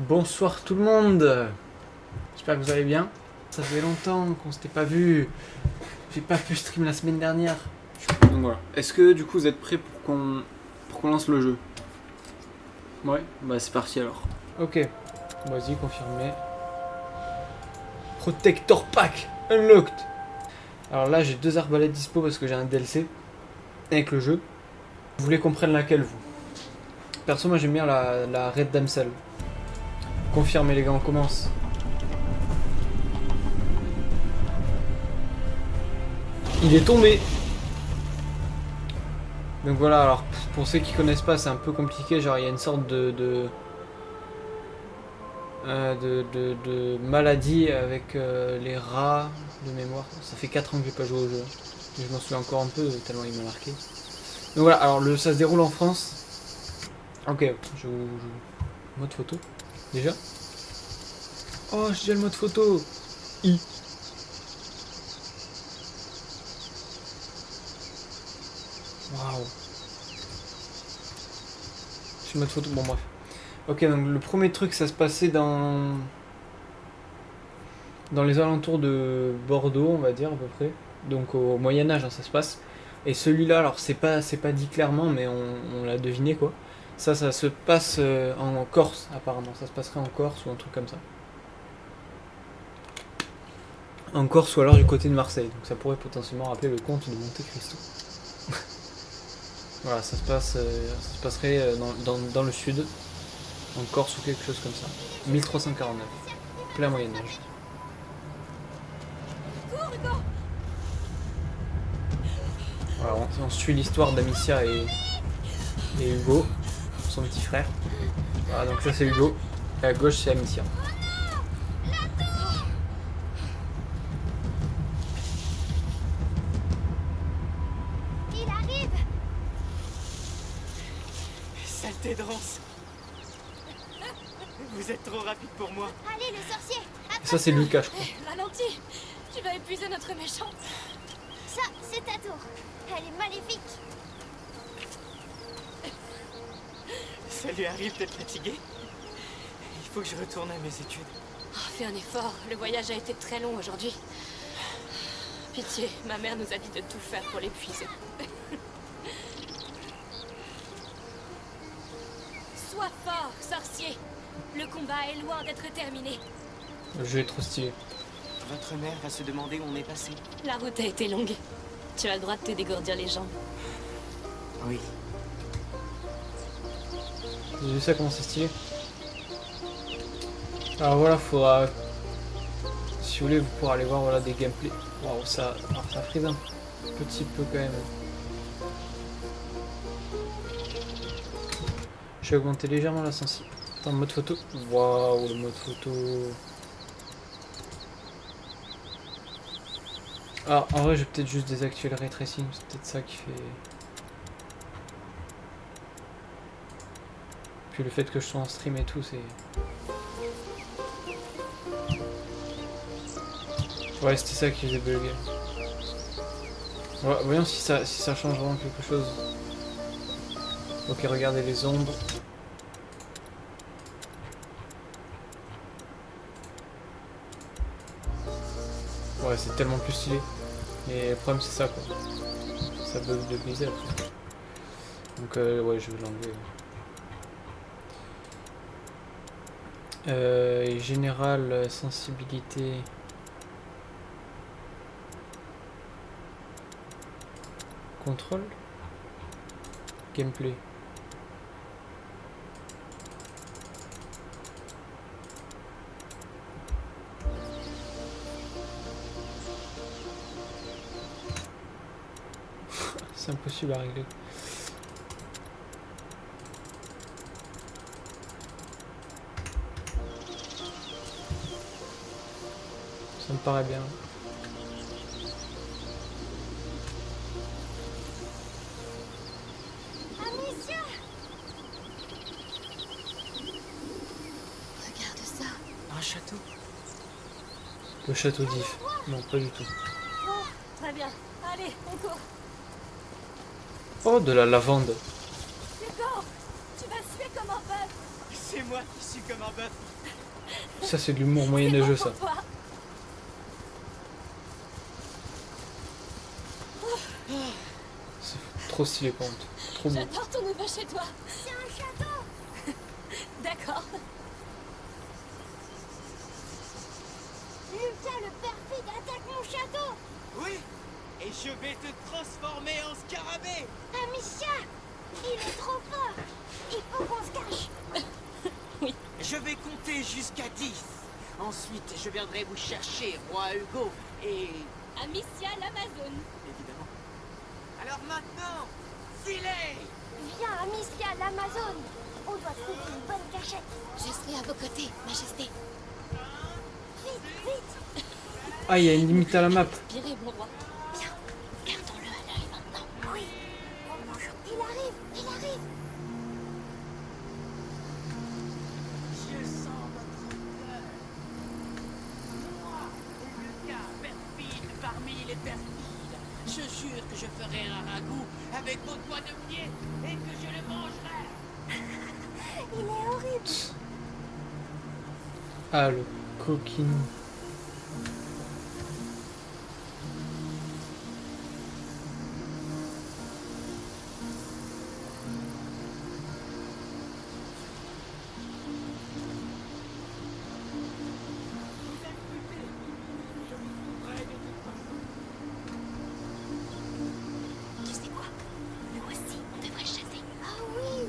Bonsoir tout le monde. J'espère que vous allez bien. Ça fait longtemps qu'on s'était pas vu. J'ai pas pu stream la semaine dernière. Donc voilà. Est-ce que du coup vous êtes prêts pour qu'on lance le jeu? Ouais, bah c'est parti alors. Ok. Vas-y, confirmé. Protector Pack Unlocked. Alors là j'ai 2 arbalètes dispo parce que j'ai un DLC avec le jeu. Vous voulez qu'on prenne laquelle vous? Perso moi j'aime bien la Red Damsel. Confirmé les gars, on commence. Il est tombé. Donc voilà, alors pour ceux qui connaissent pas, c'est un peu compliqué, genre il y a une sorte de maladie avec les rats de mémoire. Ça fait 4 ans que j'ai pas joué au jeu. Je m'en souviens encore un peu tellement il m'a marqué. Donc voilà, alors ça se déroule en France. Ok, je mode photo. Déjà. Oh, j'ai déjà le mode photo. Waouh. Je suis mode photo, bon bref. Ok, donc le premier truc, ça se passait dans les alentours de Bordeaux, on va dire à peu près. Donc au Moyen-Âge, hein, ça se passe. Et celui-là, alors c'est pas dit clairement, mais on l'a deviné quoi. Ça se passe en Corse apparemment. Ça se passerait en Corse ou un truc comme ça. En Corse ou alors du côté de Marseille. Donc ça pourrait potentiellement rappeler le comte de Monte Cristo. Voilà, ça se passerait dans le sud, en Corse ou quelque chose comme ça. 1349, plein Moyen-Âge. Voilà, on suit l'histoire d'Amicia et Hugo, son petit frère. Voilà, donc ça c'est Hugo, et à gauche c'est Amicia. Il arrive. Saleté de rance. Vous êtes trop rapide pour moi. Allez, le sorcier. Et ça c'est Lucas, je crois. Ralentis. Tu vas épuiser notre méchant. Ça, c'est ta tour. Elle est maléfique. Ça lui arrive d'être fatigué. Il faut que je retourne à mes études. Oh, fais un effort. Le voyage a été très long aujourd'hui. Pitié, ma mère nous a dit de tout faire pour l'épuiser. Sois fort, sorcier. Le combat est loin d'être terminé. Le jeu est trop stylé. Votre mère va se demander où on est passé. La route a été longue. Tu as le droit de te dégourdir les jambes. Oui. J'ai vu ça comment c'est stylé. Alors voilà, faudra... Si vous voulez, vous pourrez aller voir voilà, des gameplays. Waouh, ça frise un petit peu quand même. Je vais augmenter légèrement la sensibilité. Attends, mode photo. Waouh, le mode photo. Ah, en vrai, je vais peut-être juste désactiver le ray tracing. C'est peut-être ça qui fait... Puis le fait que je sois en stream et tout, c'est... Ouais, c'était ça qui faisait bugger. Ouais, voyons si ça change vraiment quelque chose. Ok, regardez les ombres. Ouais, c'est tellement plus stylé. Mais le problème, c'est ça, quoi. Ça bug de baiser après. Donc, ouais, je vais l'enlever. Général, sensibilité... Contrôle. Gameplay. C'est impossible à régler. Ça me paraît bien. Amicia. Regarde ça. Un château. Le château d'If. Non, pas du tout. Bon, très bien. Allez, on court. Oh, de la lavande. Hugo, tu vas suer comme un bœuf. C'est moi qui suis comme un bœuf. Ça, c'est de l'humour moyenâgeux, ça. Pourquoi? C'est trop stylé, par contre. Trop beau. J'adore ton nouveau chez toi. C'est un château. D'accord. Lucas le perfide attaque mon château. Oui. Et je vais te transformer en scarabée. Amicia, il est trop fort. Il faut qu'on se cache. Je vais compter jusqu'à 10. Ensuite, je viendrai vous chercher, roi Hugo, et... Amicia l'Amazone. évidemment. Alors maintenant, filez! Viens, Amicia, l'Amazone. On doit trouver une bonne cachette. Je serai à vos côtés, Majesté. Vite, vite. Ah, il y a une limite à la map. Inspirez, mon roi. Bien, gardons-le à l'œil maintenant. Oui. Oh, bonjour. Il arrive, il arrive. Je sens votre cœur. Moi, Lucas, perfide parmi les perfides. Je jure que je ferai un ragoût avec vos doigts de pied et que je le mangerai. Il est horrible. Ah, le coquin. Tu sais quoi? Nous aussi, on devrait chasser. Ah oui.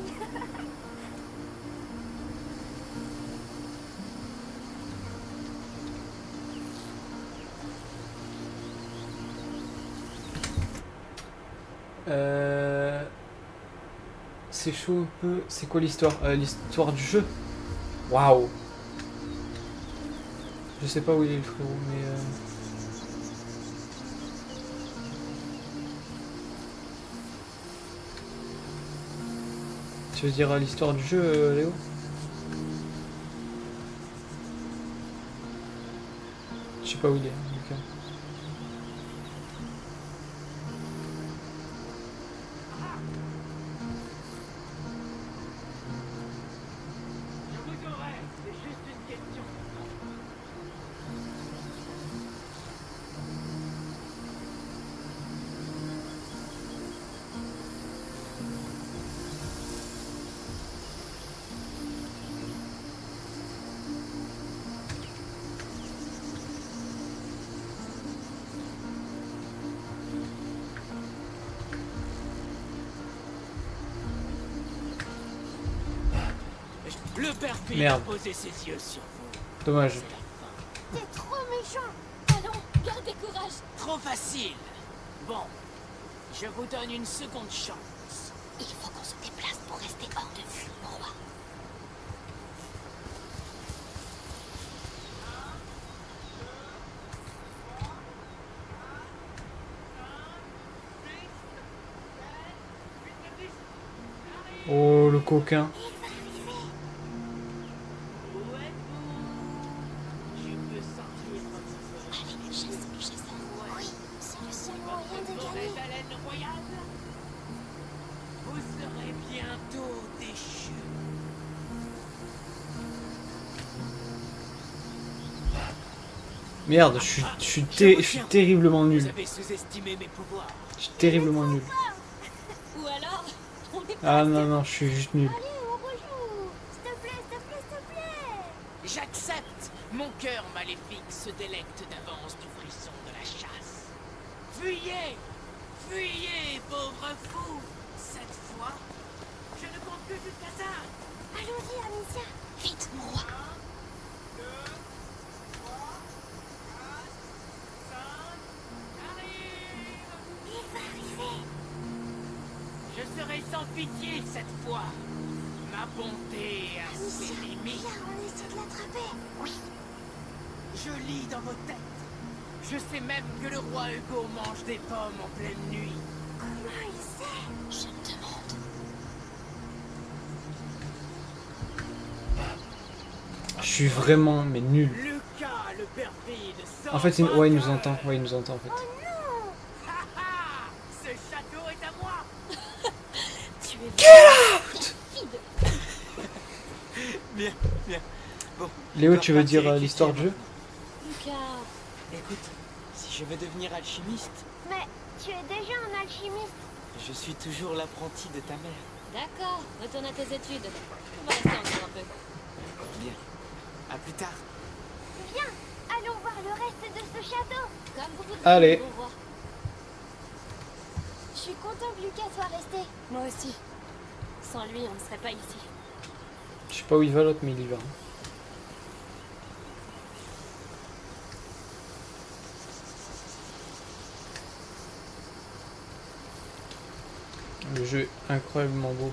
C'est chaud un peu. C'est quoi l'histoire? L'histoire du jeu? Waouh! Je sais pas où il est le frérot, mais. Tu veux dire l'histoire du jeu, Léo? Je sais pas où il est, Lucas. Je vous aurai, c'est juste une question. Le perfide a Merde. posé ses yeux sur vous. Dommage. T'es trop méchant. Allons, gardez courage. Trop facile. Bon, je vous donne une seconde chance. Il faut qu'on se déplace pour rester hors de vue, mon roi. Oh, le coquin. Où êtes-vous? Je peux sentir votre Allez, chassons. Oui, c'est le seul moyen de forêt gagner. d'haleine royale. Vous serez bientôt déchus. Merde, je suis terriblement Vous nul. avez sous-estimé mes pouvoirs. Je suis terriblement nul. Ou alors, on est Ah non, non, je suis juste nul. Allez, on rejoue. S'il te plaît, s'il te plaît, s'il te plaît. J'accepte. Mon cœur maléfique se délecte d'avance du frisson de la chasse. Fuyez! Fuyez, pauvre fou! Cette fois, je ne compte que jusqu'à ça. Allons-y, Amicia. vite, mon roi. Il va arriver. Je serai sans pitié cette fois. Ma bonté a ses Amicia, limites. viens, on essaie de l'attraper. Oui. Je lis dans vos têtes. Je sais même que le roi Hugo mange des pommes en pleine nuit. Comment il sait? Je me demande. Je suis vraiment, mais nul. Lucas, le perfide, sort En fait, ouais, il nous entend. Ouais, il nous entend en fait. Oh non. Ha ha! Ce château est à moi! Tu es perfide. Bien, bien. Bon. Léo, je dois tu veux dire repartir l'histoire du étudier jeu? Lucas, Écoute, si je veux devenir alchimiste, Mais tu es déjà un alchimiste. je suis toujours l'apprenti de ta mère. d'accord, retourne à tes études. On va rester encore un peu. Bien. À plus tard. Viens, allons voir le reste de ce château. Comme vous voudrez, Allez. mon roi. Je suis content que Lucas soit resté. Moi aussi. Sans lui, on ne serait pas ici. Je sais pas où il va l'autre, mais il y va. Le jeu est incroyablement beau.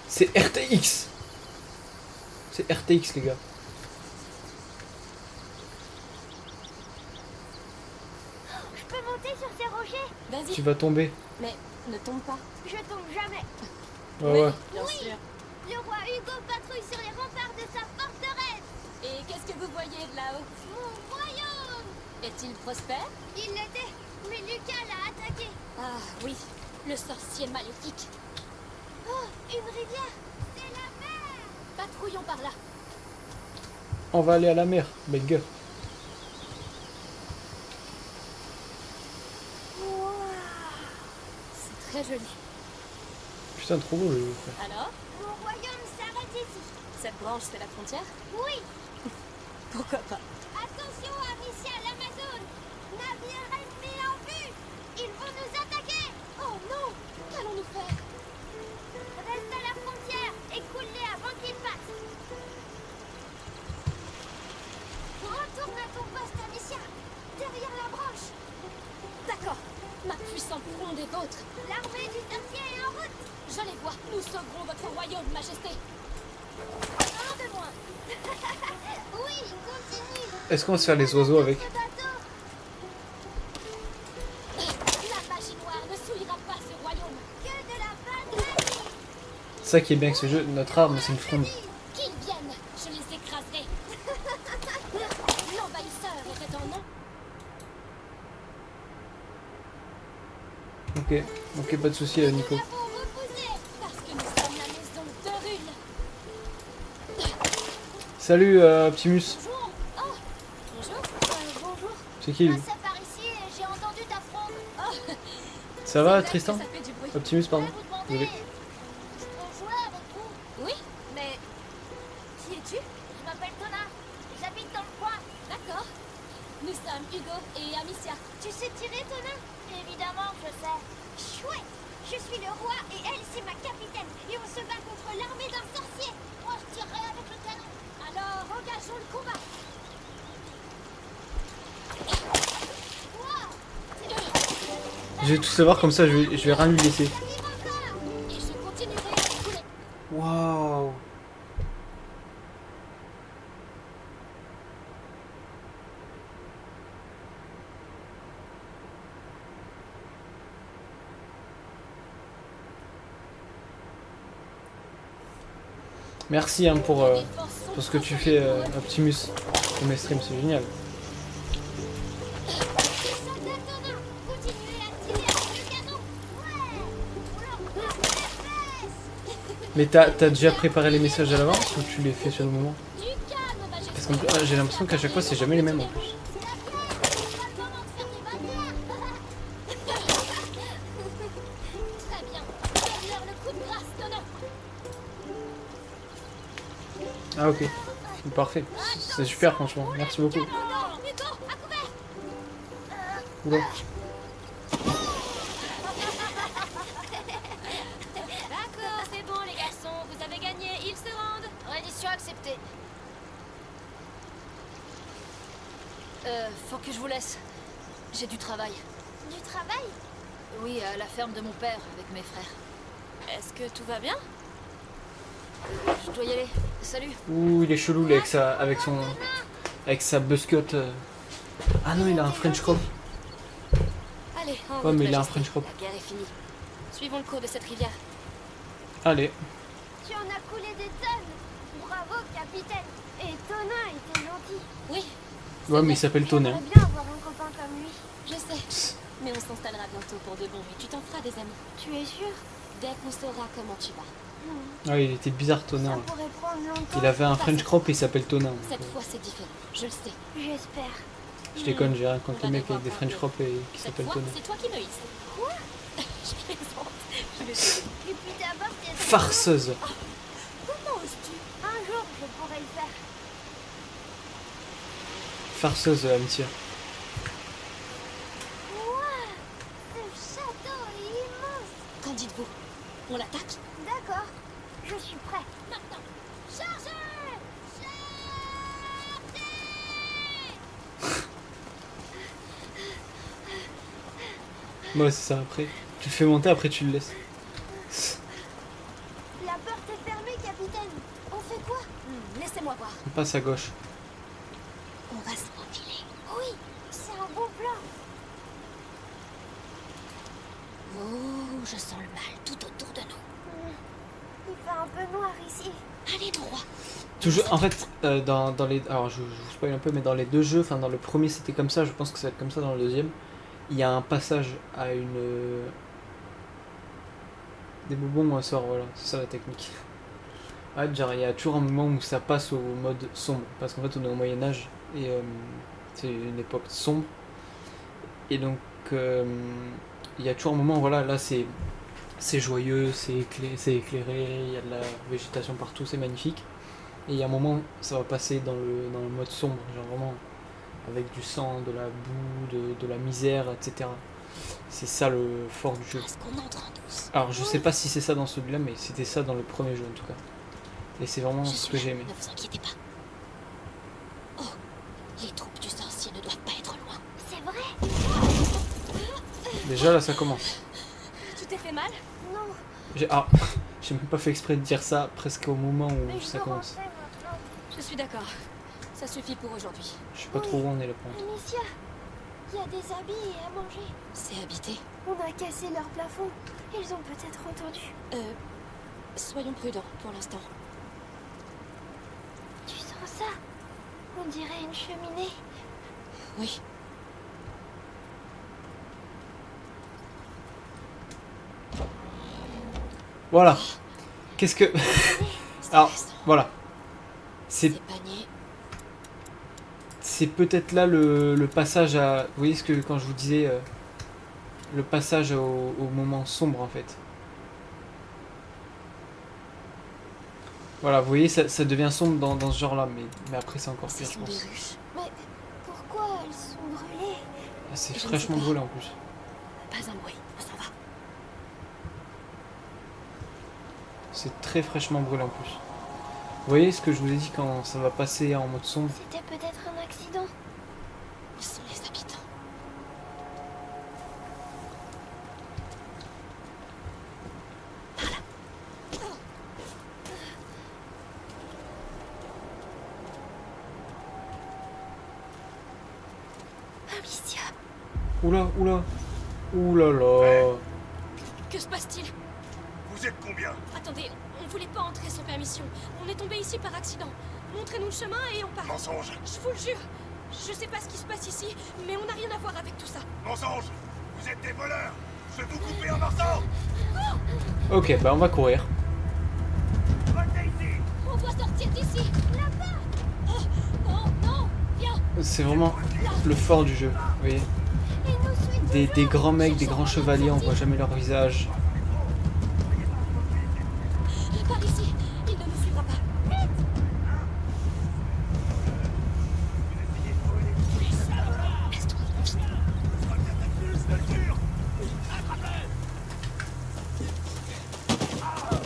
C'est RTX. C'est RTX les gars. Je peux monter sur ces rochers? Vas-y, Tu vas tomber. mais ne tombe pas. Je tombe jamais. Ouais, ouais. bien sûr. Le roi Hugo patrouille sur les remparts de sa forteresse. Et qu'est-ce que vous voyez de là-haut? Mon royaume. Est-il prospère? Il l'était, mais Lucas l'a attaqué. Ah oui, le sorcier maléfique. Oh, une rivière. C'est la mer. Patrouillons par là. On va aller à la mer, banger. C'est très joli. Putain, trop beau le jeu. frère. Alors, Mon royaume s'arrête ici. cette branche, c'est la frontière? Oui. Pourquoi pas? Attention, Amicia, l'Amazone. Navire ennemi en vue. Ils vont nous attaquer. Oh non! Qu'allons-nous faire? Reste à la frontière et coule-les avant qu'ils passent. Retourne à ton poste, Amicia. Derrière la branche. D'accord. Ma puissante fronde est vôtre. L'armée du sorcier est en route. Je les vois. Nous sauverons votre royaume, Majesté. Un de moins. Oui, continue. Est-ce qu'on va se faire les oiseaux avec? Ce bateau. La magie noire ne souillera pas ce royaume. Que de la bonne magie. Ça qui est bien avec ce jeu, notre arme c'est une fronde. Qu'ils viennent, je les écraserai. L'envahisseur était en nom. Ok, pas de soucis Nico. Nous l'avons repoussé. Parce que nous sommes la maison de Rune. Salut Optimus. Bonjour. Oh, bonjour. Bonjour. C'est qui lui? Passe par ici et j'ai entendu ta fronde. Ça va C'est vrai que Tristan? Ça fait du bruit. Optimus Je pardon. voulais vous demander, Désolé. je peux jouer avec vous? Oui, mais qui es-tu? Je m'appelle Tona. J'habite dans le coin. D'accord. Nous sommes Hugo et Amicia. Tu sais tirer, Tona? Évidemment, je sais. Chouette. Je suis le roi et elle, c'est ma capitaine. Et on se bat contre l'armée d'un sorcier. Moi, je tirerai avec le canon. Alors, engageons le combat. Wow. Je vais tout savoir comme ça, je vais rien lui laisser. J'arrive encore. Et je continuerai à couler. Waouh. Merci hein, pour ce que tu fais Optimus pour mes streams, c'est génial. Soldat Tona, continuez à tirer avec le canon. Ouais. On leur passe les fesses. Mais t'as déjà préparé les messages à l'avance ou tu les fais sur le moment? Du calme, Majesté. Parce que j'ai l'impression qu'à chaque fois c'est jamais les mêmes en plus. C'est la fièvre. C'est pas le moment de faire des bagarres. Très bien. Donne-leur le coup de grâce, Tona. Ah ok, parfait, c'est super franchement, merci beaucoup. Oh non, Hugo, à couvert. Oula. D'accord, c'est bon, les garçons. Vous avez gagné. Ils se rendent. Reddition acceptée. Faut que je vous laisse. J'ai du travail. Du travail? Oui, à la ferme de mon père, avec mes frères. Est-ce que tout va bien? Je dois y aller. Salut. Ouh, il est chelou là, avec sa buzzcut. Ah non, il a un French crop. Allez, en Ouais, route, mais il a un Majesté. French crop. La guerre est finie. Suivons le cours de cette rivière. Allez, Tu en as coulé des tonnes. Bravo, capitaine. Et Tona était gentil. Oui, ouais, mais il s'appelle Tonin. J'aimerais bien avoir un copain comme lui. je sais. Mais on s'installera bientôt pour de bon et tu t'en feras des amis. Tu es sûr? Dès qu'on saura comment tu vas. Ah, il était bizarre, Tonin. Ça Ouais. pourrait prendre longtemps. Il avait un French crop et il s'appelle Tonin. donc, Cette fois, c'est différent. Je le sais. J'espère. je déconne, j'ai rien contre On les va mecs avec des devoir French parler. crop et qui Cette s'appellent fois, Tonin. c'est toi qui me hisses. Quoi? Je plaisante. Je vais t'aider. Et puis d'abord, t'es... Farceuse. Comment oses-tu? Un jour, je pourrais le faire. Farceuse de l'amitié. Ouah, ce château est immense. Qu'en dites-vous? On l'attaque? D'accord, je suis prêt. Maintenant. Chargez! Moi, c'est ça après. Tu le fais monter, après tu le laisses. La porte est fermée, capitaine. On fait quoi? Laissez-moi voir. On passe à gauche. On va se profiler. Oui, c'est un bon plan. Oh, je sens le mal tout autour de nous. Il fait un peu noir ici. Allez, droit. Toujours, en fait, dans les... Alors, je vous spoil un peu, mais dans les deux jeux, enfin dans le premier c'était comme ça, je pense que ça va être comme ça dans le deuxième. Il y a un passage à une... Des bonbons ou un sort, voilà, c'est ça la technique. Ouais, genre il y a toujours un moment où ça passe au mode sombre, parce qu'en fait on est au Moyen-Âge, et c'est une époque sombre. Et donc, il y a toujours un moment, voilà, là c'est joyeux, c'est éclairé, il y a de la végétation partout, c'est magnifique. Et il y a un moment, ça va passer dans le mode sombre, genre vraiment avec du sang, de la boue, de la misère, etc. C'est ça le fort du jeu. Est-ce qu'on entre en douce? Alors je sais pas si c'est ça dans celui-là, mais c'était ça dans le premier jeu en tout cas. Et c'est vraiment Je ce suis que là, j'ai aimé. ne vous inquiétez pas. Oh, les troupes du sorcier ne doivent pas être loin. C'est vrai? Déjà là ça commence. Tu t'es fait mal? Non, J'ai même pas fait exprès de dire ça presque au moment mais où je ça veux commence. rentrer maintenant. Je suis d'accord. Ça suffit pour aujourd'hui. Je sais pas trop où on est là pour l'instant. Amicia, il y a des habits et à manger. C'est habité. On a cassé leur plafond. Ils ont peut-être entendu. Soyons prudents pour l'instant. Tu sens ça? On dirait une cheminée. Oui. Voilà. Qu'est-ce que... Alors, Stressant. voilà. C'est Ces paniers. c'est peut-être là le passage à... Vous voyez ce que quand je vous disais... le passage au moment sombre en fait. Voilà, vous voyez, ça devient sombre dans ce genre là, mais après c'est encore Ce pire je sont des pense. ruches. Mais pourquoi elles sont brûlées? Ah, c'est Je ne fraîchement sais pas. brûlé en plus. Pas un bruit. On s'en va. C'est très fraîchement brûlé en plus. Vous voyez ce que je vous ai dit quand ça va passer en mode sombre? C'était peut-être un accident. Où sont les habitants? Amicia, Oula, oula. Oulala. Que se passe-t-il? Vous êtes combien? Attendez, on voulait pas entrer sans permission. On est tombé ici par accident. Montrez-nous le chemin et on part. Mensonge! Je vous le jure. Je sais pas ce qui se passe ici, mais on n'a rien à voir avec tout ça. Mensonge! Vous êtes des voleurs! Je vais vous couper en morceaux! Ok, bah on va courir. Revenez ici! On doit sortir d'ici. Là-bas. Oh, non, non, viens. C'est vraiment le fort du jeu, vous voyez. il nous suit Des grands mecs, des grands chevaliers, on voit jamais leur visage. Par ici. Il ne nous suivra pas. Laisse-toi.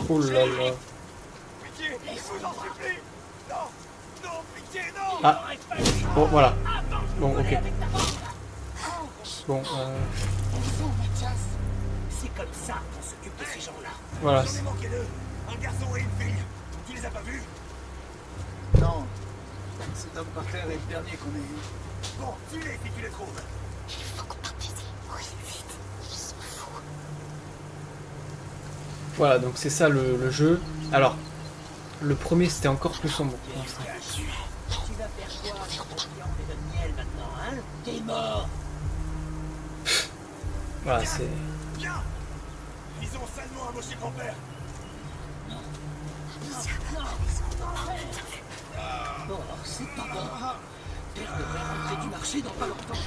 Oulala. Pitié! Je vous en supplie! Non! Non, pitié, non! Ah. Bon, voilà. Bon, ok. Bon, C'est comme ça qu'on s'occupe de ces gens-là. voilà. J'en ai manqué deux! Un garçon et une fille! Tu les as pas vus? Non. Cet homme par terre est le dernier qu'on ait eu. Bon, tue-les si tu les trouves! Il faut qu'on parte d'ici. Oui, vite. Ils sont fous. Voilà, donc c'est ça le jeu. Alors, le premier c'était encore plus sombre pour l'instant. Tu vas faire quoi avec ta viande et de miel maintenant, hein? T'es mort. Voilà, c'est... Viens! Ils ont salement amoché grand-père! Oh, c'est pas bon. Père devrait rentrer du marché dans pas longtemps.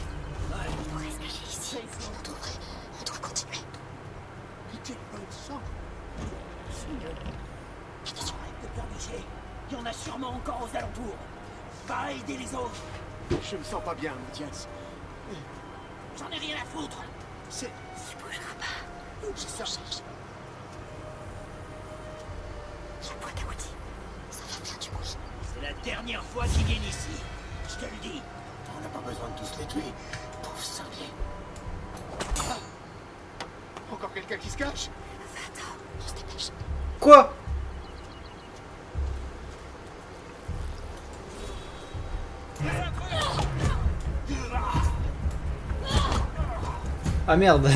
Pour rester ici, on doit continuer. Pitié, pas de sang. Attention, arrête de pleurnicher. Il y en a sûrement encore aux alentours. Va aider les autres. Je me sens pas bien, Mathias. J'en ai rien à foutre. C'est... Tu bougeras pas. C'est ça. La boîte à outils. Ça va faire du bruit. C'est la dernière fois qu'ils viennent ici. Je te le dis. On n'a pas besoin de tous les tuer. Pauvre cinglé. Encore quelqu'un qui se cache? Va-t'en, on se dépêche. Quoi? Ah merde.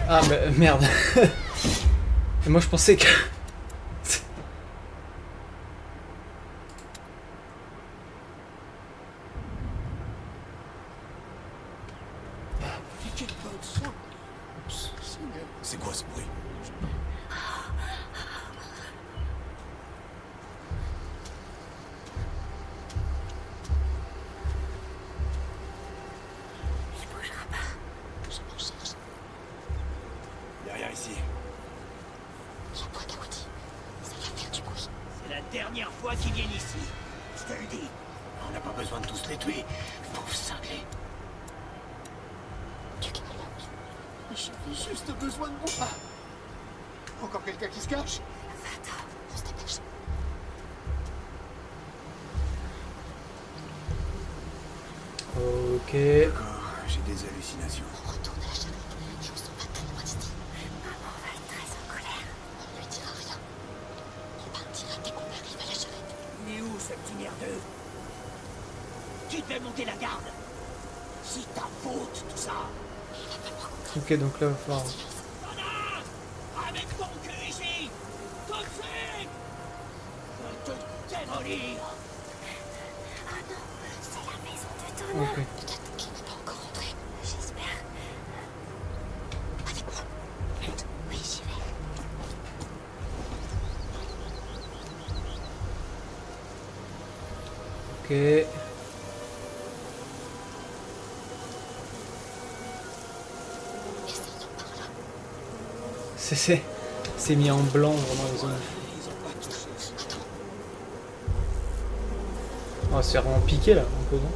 Ah mais merde. Et moi je pensais que... Pitié, pas de sang. C'est quoi ce bruit? Il bougera pas. Je m'en cherche. Y'a rien ici. La boîte à outils. Ça va faire du bruit. C'est la dernière fois qu'ils viennent ici. Je te le dis. On n'a pas besoin de tous les tuer. Pauvre cinglé. Tu calmes. J'ai juste besoin de moi. Encore quelqu'un qui se cache? Va-t'en, on se dépêche. Ok. D'accord, j'ai des hallucinations. On retourne à la charrette. Je me sens pas très loin d'ici. Maman va être très en colère. On ne lui dira rien. On partira dès qu'on arrive à la charrette. Il est où ce petit merdeux? Qui devait monter la garde? C'est ta faute tout ça. Il va falloir qu'on Ok, donc là, il va falloir... Connard! Avec ton cul ici! Tout de suite! Je vais te démolir! Ah non, c'est la maison de Donna. Ok. Peut-être qu'il n'est pas encore rentré. J'espère. Avec moi. Oui, j'y vais. Ok. Essayons par là. C'est mis en blanc vraiment les zones. On va se faire vraiment piquer là, un peu, non?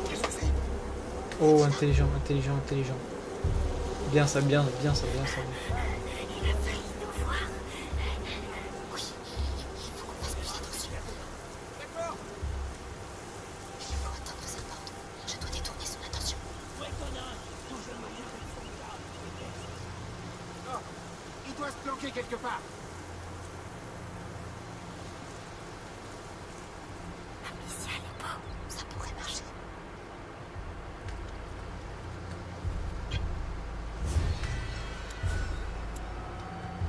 Qu'est-ce que c'est? Oh, intelligent, intelligent, intelligent. Bien ça, bien, bien ça, bien ça. Il a failli nous voir. Oui, il faut qu'on fasse plus attention. D'accord. Il faut attendre sa porte. Je dois détourner son attention. Où est Conan? Toujours moyen de le sauvegarde. Oh, il doit se planquer quelque part. Amicia, les beau. Ça pourrait marcher.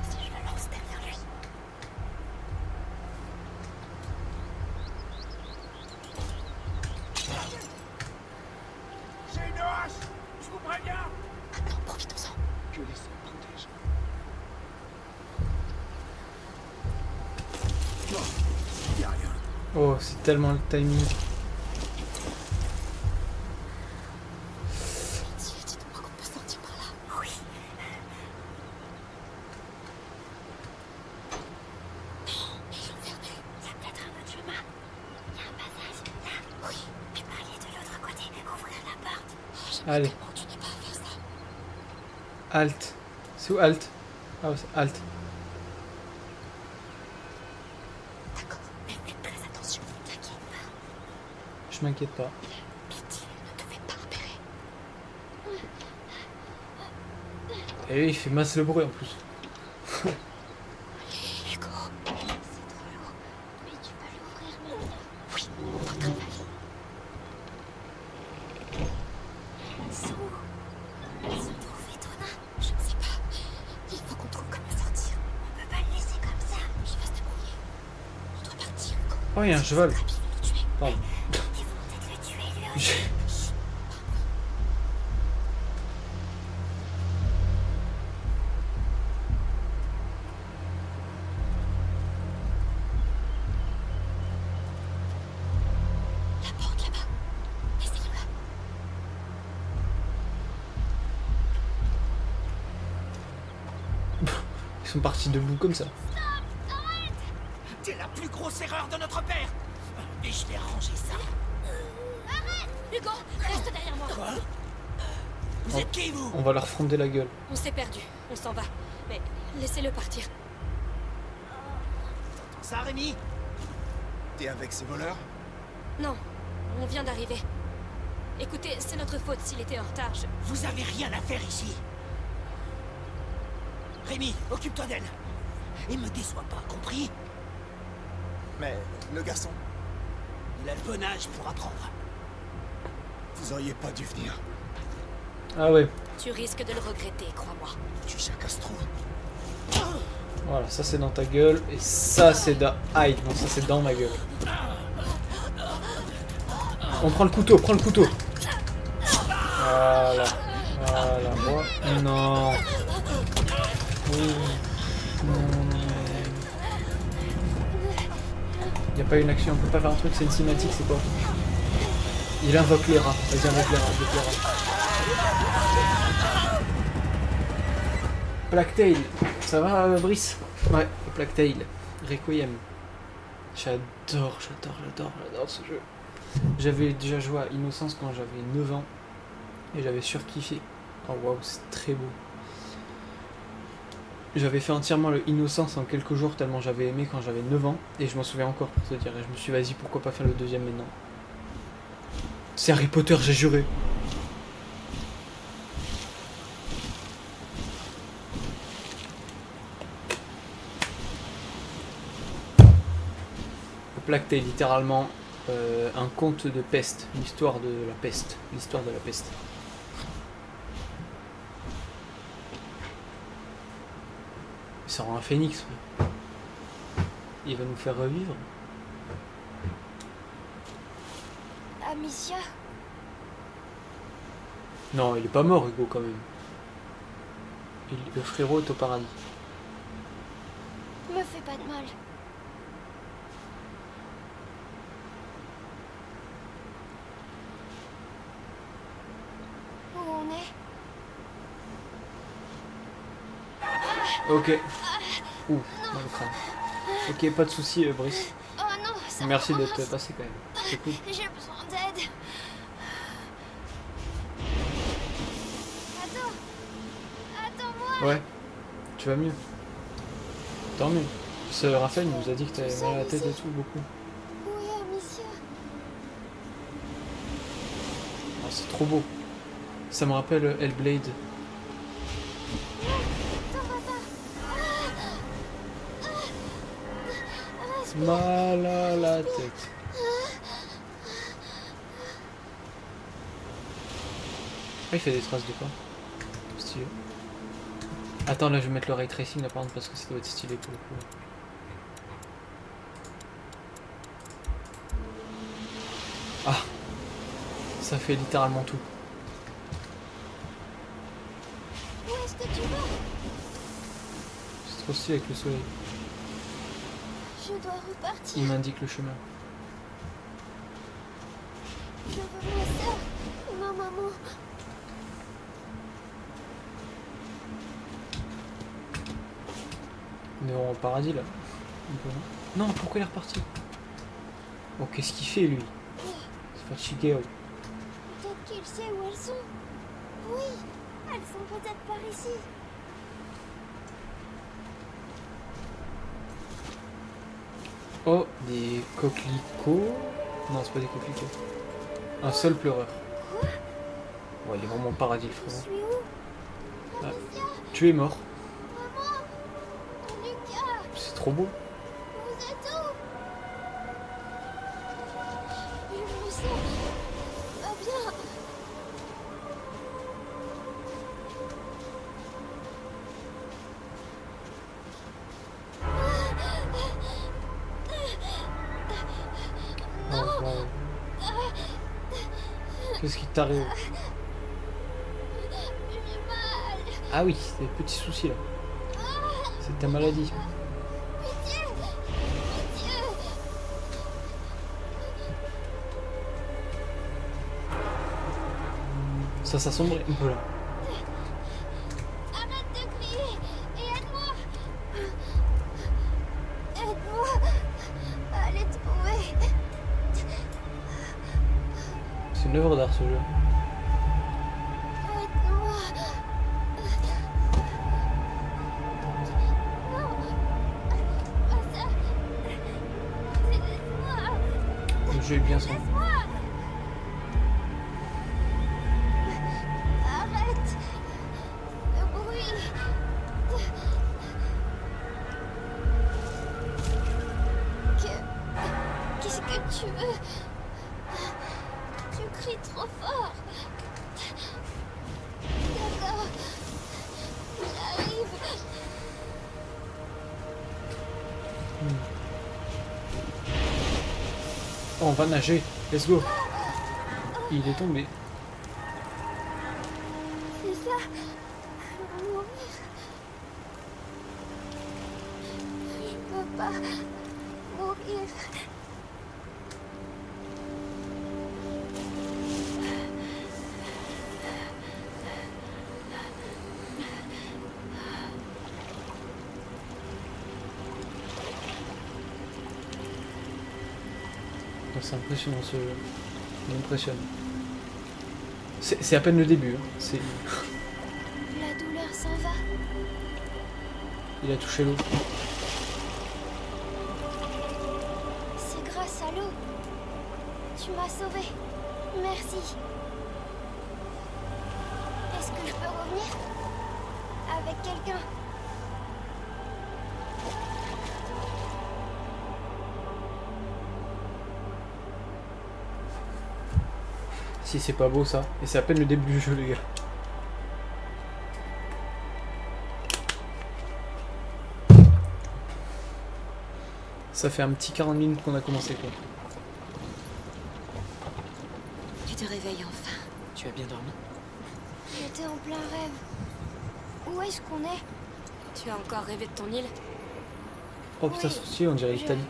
Si je le lance derrière lui. J'ai une hache. Je vous préviens. Maintenant, profitons-en. Que les seuls protègent. Non, y a rien. Oh, c'est tellement le timing. Pitié, dites-moi qu'on peut sortir par là. Oui. Non, ils l'ont fermé. Il y a peut-être un autre chemin. Il y a un passage là. Oui. Tu peux aller de l'autre côté, ouvrir la porte. Oh, j'aimerais Allez. tellement que tu n'aies pas à faire ça. Alt. C'est où Alt? Ah ouais, c'est Alt. D'accord, mais faites très attention. T'inquiète pas. Je m'inquiète pas. Pitié, ne te fais pas repérer. Et lui, il fait masse le bruit en plus. Allez, Hugo. C'est trop lourd. Mais tu peux l'ouvrir maintenant. Oui, on travaille. Oh, il y a un cheval. Pardon. La porte là-bas. Essayons-la. Ils sont partis debout comme ça. C'est la plus grosse erreur de notre père. Mais je vais arranger ça. Hugo, reste derrière moi. Quoi? Vous êtes qui, vous? On va leur fonder la gueule. On s'est perdu, on s'en va. Mais laissez-le partir. Ça, Rémi? T'es avec ces voleurs? Non, on vient d'arriver. Écoutez, c'est notre faute s'il était en retard. Vous avez rien à faire ici. Rémi, occupe-toi d'elle. Et me déçois pas, compris? Mais le garçon, Il a le bon âge pour apprendre. vous auriez pas dû venir. Ah ouais. Tu risques de le regretter, crois-moi. Tu Castro. Voilà, ça c'est dans ta gueule. Et ça c'est dans... Aïe, non, ça c'est dans ma gueule. On prend le couteau, prends le couteau. Voilà. Voilà, moi. Non. Oui. Non. Y a pas une action, on peut pas faire un truc, c'est une cinématique, c'est quoi? Il invoque les rats. Vas-y, invoque les rats, invoque les rats. Plague Tale. Ça va, Brice? Ouais, Plague Tale. Requiem. J'adore ce jeu. J'avais déjà joué à Innocence quand j'avais 9 ans. Et j'avais surkiffé. Oh waouh, c'est très beau. J'avais fait entièrement le Innocence en quelques jours tellement j'avais aimé quand j'avais 9 ans. Et je m'en souviens encore pour te dire. Et je me suis dit, vas-y, pourquoi pas faire le deuxième maintenant. C'est Harry Potter, j'ai juré. Plague Tale, littéralement un conte de peste, l'histoire de la peste, l'histoire de la peste. Ça rend un phénix. Ouais. Il va nous faire revivre. Amicia, Non, il est pas mort, Hugo, quand même. Le frérot est au paradis. me fais pas de mal. Où on est? Ok. Ouh, dans le crâne. Ok, pas de soucis, Brice. Oh non, ça Merci recommence. d'être passé quand même. C'est cool. J'ai besoin d'aide. Attends-moi. Ouais. Tu vas mieux. Tant mieux. Ce Raphaël nous a dit que t'avais mal à la tête et tout, beaucoup. Où est Amicia? Oh, c'est trop beau. Ça me rappelle Hellblade. T'en vas pas. Mal à la tête. Ah, il fait des traces de quoi? Stylé. Attends, là je vais mettre le ray tracing là par contre parce que ça doit être stylé pour le coup. Ah, ça fait littéralement tout. Où est-ce que tu vas? C'est trop stylé avec le soleil. Je dois repartir. Il m'indique le chemin. Je veux ma soeur et ma maman. On est vraiment au paradis là. Non, pourquoi il est reparti? Oh, qu'est-ce qu'il fait lui? C'est pas Shigeo. Peut-être qu'il sait où elles sont. Oui, elles sont peut-être par ici. Oh, des coquelicots. Non, c'est pas des coquelicots. Un seul pleureur. Ouais, il est vraiment au paradis le Je frérot. suis où? Ah. Amicia, Tu es mort. maman, Lucas, C'est trop beau. vous êtes où? Je me sens pas bien. Qu'est-ce qui t'arrive? J'ai mal. Ah oui, c'est des petits soucis là. C'est ta maladie. Pitié. Pitié. Ça s'assombrit un peu là. Arrête de crier et aide-moi. Aide-moi à les trouver. C'est une œuvre d'art ce jeu. Aide-moi. Non. Pas ça. Laisse-moi. Le jeu est bien sombre. Laisse-moi. Arrête. Le bruit. Qu'est-ce que tu veux? Tu cries trop fort. D'accord. J'arrive. Oh, on va nager. Let's go. Il est tombé. C'est ça. Je vais mourir. Je peux pas mourir. Oh, c'est impressionnant ce jeu. Il m'impressionne. C'est à peine le début. Hein. C'est... La douleur s'en va. Il a touché l'eau. C'est grâce à l'eau. Tu m'as sauvé. Merci. Est-ce que je peux revenir avec quelqu'un? Si c'est pas beau ça. Et c'est à peine le début du jeu les gars. Ça fait un petit 40 minutes qu'on a commencé quoi. Tu te réveilles enfin. Tu as bien dormi? J'étais en plein rêve. Où est-ce qu'on est? Tu as encore rêvé de ton île? Oh putain, Oui, souci, on dirait je- l'Italie.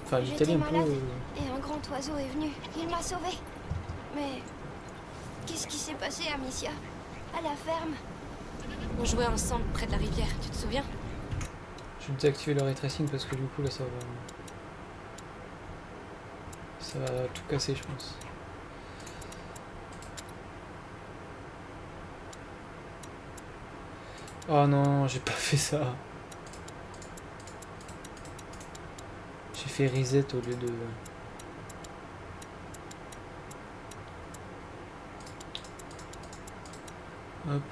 Enfin l'Italie un J'étais peu... malade et un grand oiseau est venu. Il m'a sauvé. Mais qu'est-ce qui s'est passé, Amicia? À la ferme? On jouait ensemble près de la rivière, tu te souviens? Je vais désactiver le ray tracing parce que du coup là ça va... Ça va tout casser je pense. Oh non, j'ai pas fait ça. J'ai fait reset au lieu de... Hop.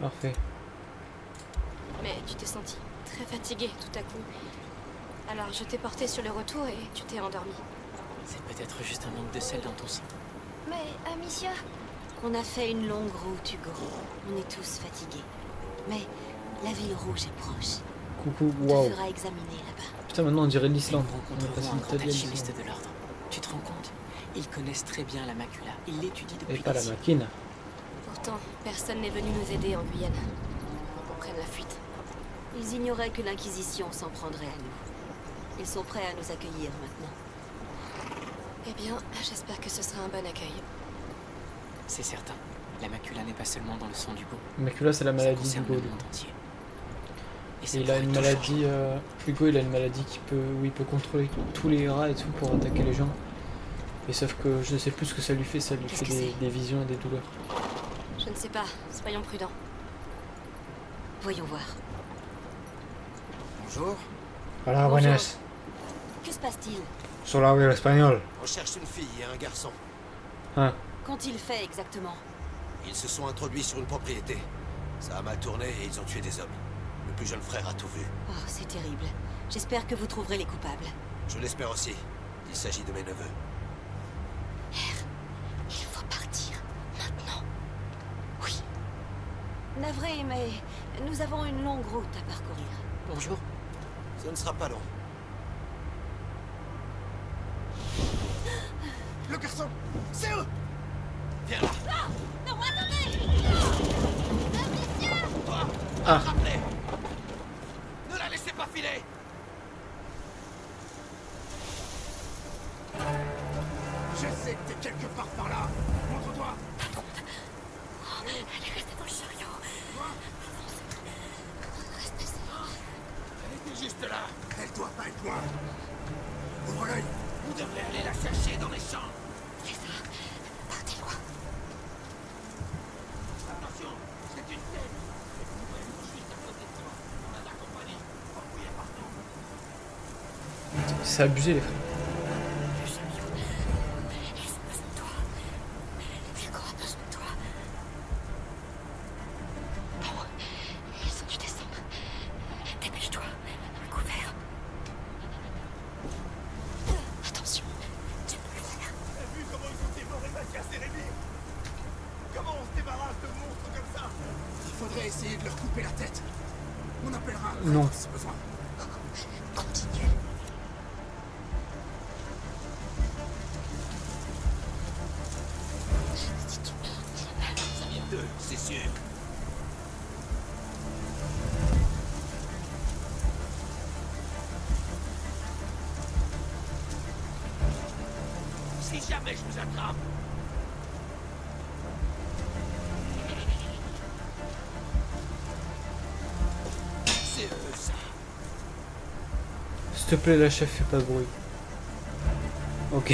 Parfait. Mais tu t'es senti très fatigué tout à coup. Alors je t'ai porté sur le retour et tu t'es endormi. C'est peut-être juste un manque de sel dans ton sang. Mais Amicia, On a fait une longue route, Hugo. On est tous fatigués. Mais la ville rouge est proche. Coucou, On waouh. te fera examiner là-bas. Putain, maintenant on dirait l'Islande. Nous On est rencontrerons passé un grand d'Italie à alchimiste l'Islande. de l'ordre. Tu te rends compte? Ils connaissent très bien la macula. Ils l'étudient Et depuis pas des la siècles. maquine. Pourtant, personne n'est venu nous aider en Guyane. Faut qu'on prenne la fuite. Ils ignoraient que l'Inquisition s'en prendrait à nous. Ils sont prêts à nous accueillir maintenant. Eh bien, j'espère que ce sera un bon accueil. C'est certain. La macula n'est pas seulement dans le sang du beau. Macula, c'est la Ça maladie concerne d'Hugo. le monde entier. Et ça Et il a pourrait une tout maladie. changer. Hugo, il a une maladie où il peut contrôler tous les rats et tout pour attaquer les gens. Et sauf que je ne sais plus ce que ça lui fait. Ça lui Qu'est-ce fait que des visions et des douleurs. Je ne sais pas, soyons prudents. Voyons voir. Bonjour. Hola, Bonjour. buenas. Que se passe-t-il? Solo hablo espagnol. On cherche une fille et un garçon. Ah, Qu'ont-ils fait exactement? Ils se sont introduits sur une propriété. Ça a mal tourné et ils ont tué des hommes. Le plus jeune frère a tout vu. Oh, c'est terrible. J'espère que vous trouverez les coupables. Je l'espère aussi. Il s'agit de mes neveux. Il faut partir. Maintenant. Oui. Navré, mais nous avons une longue route à parcourir. Bonjour. Ce ne sera pas long. Le garçon. C'est eux. Viens là. Non, attendez. Toi, Ah. attrape-les. Ne la laissez pas filer. Je sais que t'es quelque part par là. Montre-toi. Elle est restée dans le chariot. Elle était juste là. Elle doit pas être loin. Ouvre l'œil. Vous devrez aller la chercher dans les champs. C'est ça. Partez loin. Attention, c'est une tête. Elle pourrait être juste à côté de toi. On a de la compagnie. On va fouiller partout. C'est abusé les frères. Le chariot. Ils ont besoin de toi. Virgo a besoin de toi. Bon, ils ont dû descendre. Dépêche-toi. Un couvert. Attention. Tu peux le faire. T'as vu comment ils ont dévoré Mathias et Rémi? Comment on se débarrasse de monstres comme ça? Il faudrait essayer de leur couper la tête. On appellera un Non. prêtre si besoin. Continue. Si tu meurs, Ça vient d'eux, c'est sûr. Si jamais je vous attrape. C'est eux, ça. S'il te plaît, la chef, fais pas de bruit. Ok.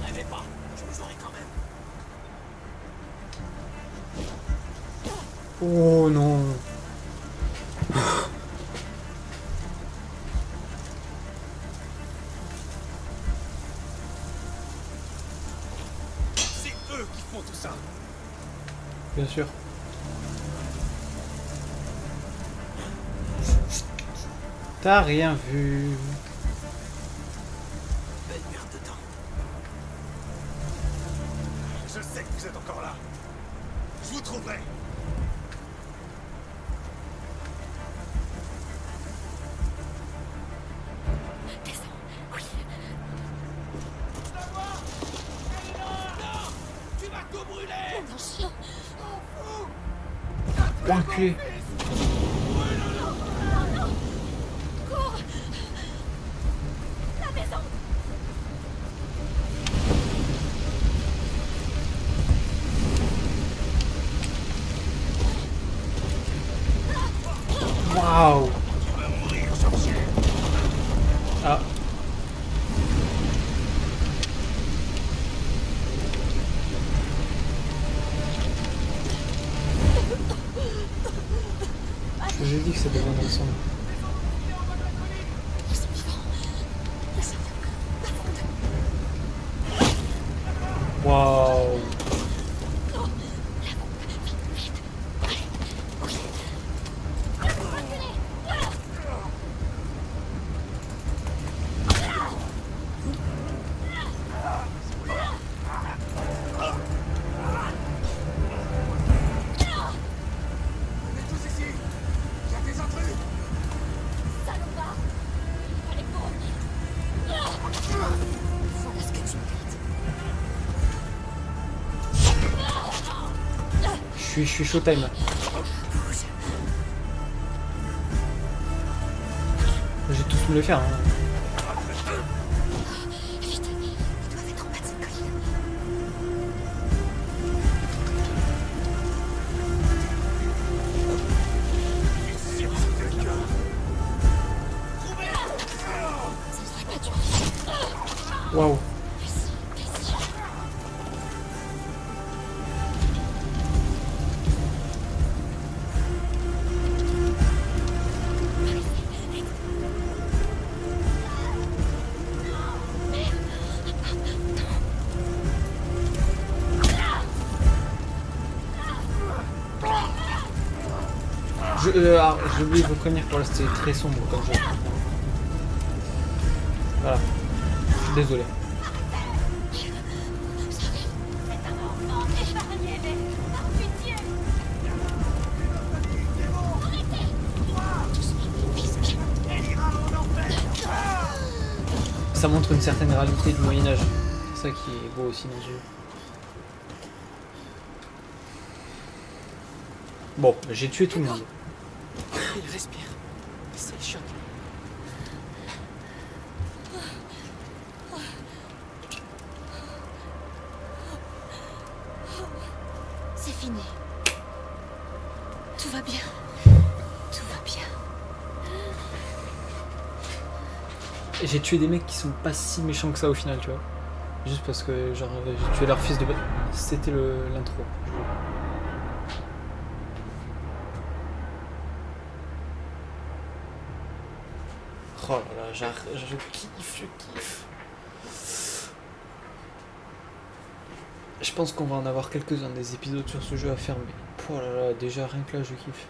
Rêvez pas, je vous aurai quand même. Oh non. C'est eux qui font tout ça. Bien sûr. T'as rien vu. Belle perte de temps. Je sais que vous êtes encore là. Je vous trouverai. descends. Oui. Non, tu vas tout brûler. Attention. Enculé. Cours. La maison. Waouh. Tu vas mourir, sorcier. Ah. J'ai dit que ça devait ensemble. Ils sont vivants. La salle. La fonte. Waouh. Vite. Allez. Oui. Reculez. On est tous ici. Il y a des intrus. Salopard. Allez, cours. Faut ce que tu mérites. Je suis showtime là. J'ai tous me le faire. Hein. Vite. Ils doivent être en bas de cette colline. Ça ne serait pas dur. Waouh. Alors, j'ai oublié de vous prévenir pour là, c'était très sombre comme jeu. Voilà. Désolé. Épargnez-les. Par pitié. Arrêtez. Doucement. Vise bien. Elle ira en enfer. ça montre une certaine réalité du Moyen-Âge. C'est ça qui est beau aussi dans ce jeu. Bon, j'ai tué tout le monde. Il respire. C'est le choc. C'est fini. Tout va bien. Tout va bien. Et j'ai tué des mecs qui sont pas si méchants que ça au final, tu vois. Juste parce que genre j'ai tué leur fils de... C'était l'intro. Oh là là, je kiffe. Je pense qu'on va en avoir quelques-uns des épisodes sur ce jeu à faire, mais oh là là, déjà rien que là je kiffe.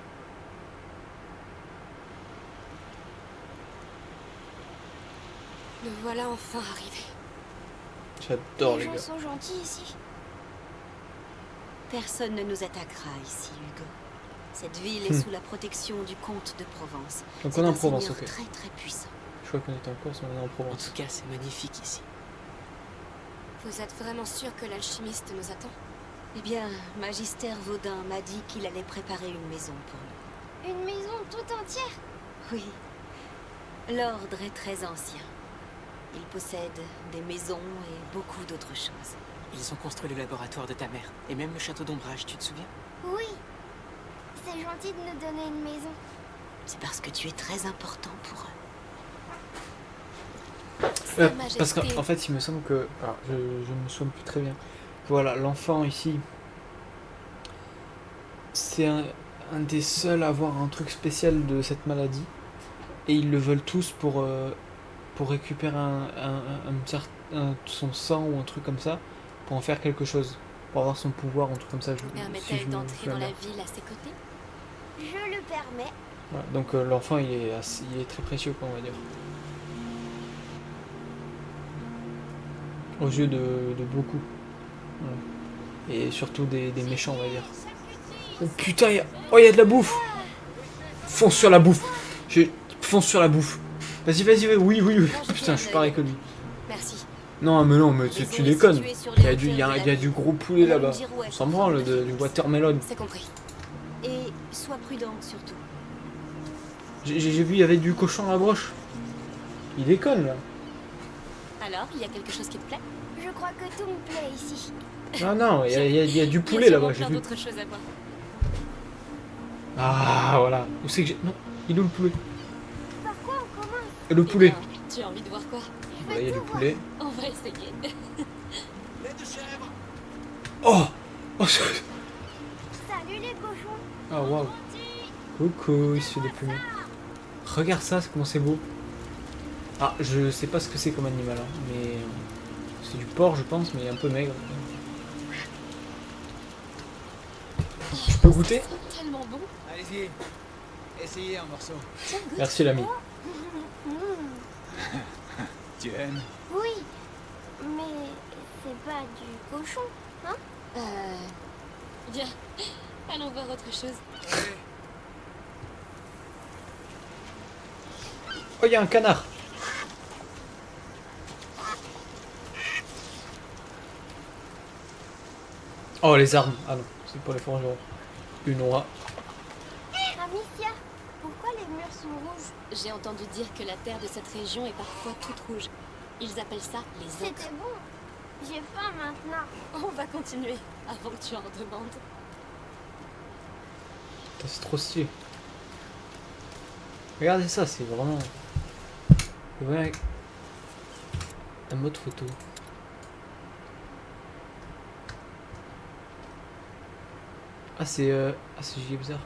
Nous voilà enfin arrivés. J'adore les gens gars. sont gentils ici. Personne ne nous attaquera ici, Hugo. Cette ville est sous la protection du comte de Provence. Donc C'est on est en un Provence, seigneur ok. très très puissant. Je crois qu'on était en course, on est en En Provence. tout cas, c'est magnifique ici. Vous êtes vraiment sûr que l'alchimiste nous attend? Eh bien, Magister Vaudin m'a dit qu'il allait préparer une maison pour nous. Une maison tout entière. Oui. L'ordre est très ancien. Il possède des maisons et beaucoup d'autres choses. Ils ont construit le laboratoire de ta mère. Et même le château d'ombrage, tu te souviens? Oui. C'est gentil de nous donner une maison. C'est parce que tu es très important pour eux. Sa Parce Majesté. qu'en fait il me semble que... Alors, je me souviens plus très bien. Voilà, l'enfant ici... C'est un des seuls à avoir un truc spécial de cette maladie. Et ils le veulent tous pour récupérer son sang ou un truc comme ça. Pour en faire quelque chose. Pour avoir son pouvoir, un truc comme ça. Si Permet-elle je me d'entrer souviens dans la bien. ville à ses côtés? Je le permets. Voilà, donc l'enfant il est très précieux quoi, on va dire. Aux yeux de beaucoup. Voilà. Et surtout des méchants on va dire. Oh putain, y a de la bouffe. Fonce sur la bouffe. Fonce sur la bouffe. Vas-y, oui. Putain, je suis pareil que lui. Merci. Non, mais La tu maison est déconnes. située sur Il y les a du hauteurs de gros poulet la là-bas. ville. On s'en branle du watermelon. C'est compris. Et sois prudente surtout. J'ai vu, il y avait du cochon à la broche. Il déconne là. Alors, il y a quelque chose qui te plaît? Je crois que tout me plaît ici. Non, il y a du Il y a poulet là-bas, sûrement j'ai plein vu. d'autres choses à voir. Ah, voilà. Où c'est que j'ai... Non, il est où le poulet? Par quoi on commence? Le poulet. Eh bien, tu as envie de voir quoi? Voilà, il y a du poulet. On va essayer. Lait de chèvre. Oh, Salut les cochons. oh waouh. Coucou, il se fait déplumer. Regarde ça, comment c'est beau. Ah, je sais pas ce que c'est comme animal, hein, mais c'est du porc, je pense, mais un peu maigre. Je peux goûter? Tellement bon. Allez-y, essayez un morceau. Merci l'ami. Tu aimes? Oui, mais c'est pas du cochon, hein? Bien. Allons voir autre chose. Oh, il y a un canard. Oh, les armes. Ah non, c'est pour les forgerons. Une oie. Amicia, pourquoi les murs sont rouges? J'ai entendu dire que la terre de cette région est parfois toute rouge. Ils appellent ça les ocres. C'était bon. J'ai faim maintenant. On va continuer avant que tu en demandes. Putain, c'est trop stylé. Regardez ça, c'est vraiment... Ouais. Un mode photo. Ah c'est giga bizarre.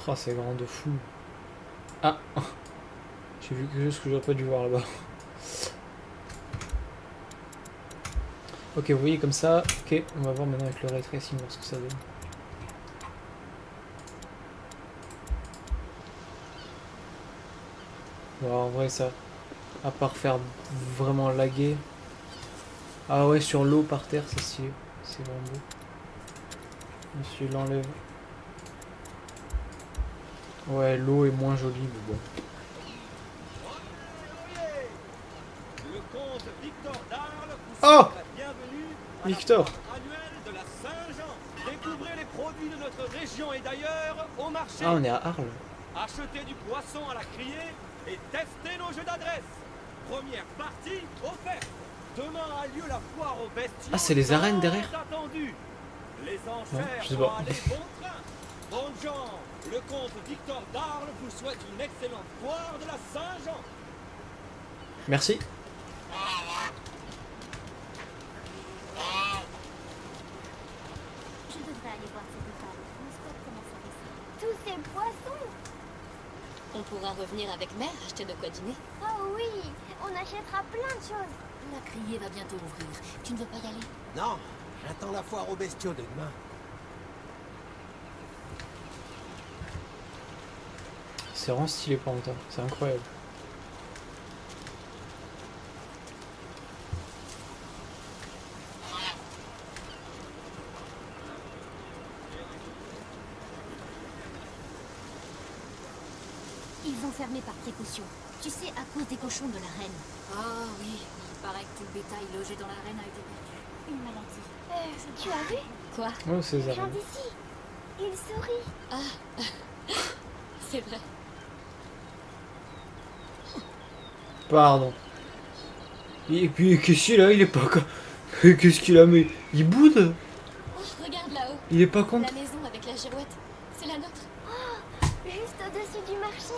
Oh, c'est grand de fou. Ah, j'ai vu quelque chose que j'aurais pas dû voir là-bas. Ok, vous voyez comme ça. Ok, on va voir maintenant avec le ray tracing voir ce que ça donne. Bon, en vrai ça. À part faire vraiment laguer. Ah ouais, sur l'eau par terre, c'est stylé. C'est vraiment beau. Monsieur l'enlève. Ouais, l'eau est moins jolie, mais bon. Le comte Victor d'Arles vous Oh souhaite la bienvenue à Victor. la foire annuelle de la Saint-Jean. Découvrez les produits de notre région et d'ailleurs au marché. Ah, on est à Arles. Achetez du poisson à la criée et testez nos jeux d'adresse. Première partie offerte. Demain a lieu la foire aux bestiaux. Ah, c'est les arènes derrière. Attendu. Les enchères je sais vont pas. aller bon train. Bonne gens, le comte Victor d'Arles vous souhaite une excellente foire de la Saint-Jean. Merci. Je devrais aller voir cette femme. N'est-ce pas comment ça va ça? Tous ces poissons! On pourra revenir avec Mère acheter de quoi dîner. Oh oui! On achètera plein de choses! La criée va bientôt ouvrir. Tu ne veux pas y aller? Non, j'attends la foire aux bestiaux de demain. C'est vraiment stylé pour longtemps. C'est incroyable. Ils ont fermé par précaution. Tu sais, à cause des cochons de la reine. Ah oui, il paraît que tout le bétail logé dans l'arène a été perdu. Une maladie. Tu as vu? Quoi? Oh, c'est les Viens arènes. d'ici. Il sourit. C'est vrai. Pardon. Et puis, qu'est-ce qu'il a? Il est pas... Qu'est-ce qu'il a? Mais il boude. Oh, regarde là-haut. Il est pas contre. La maison avec la girouette. C'est la nôtre. Juste au-dessus du marché.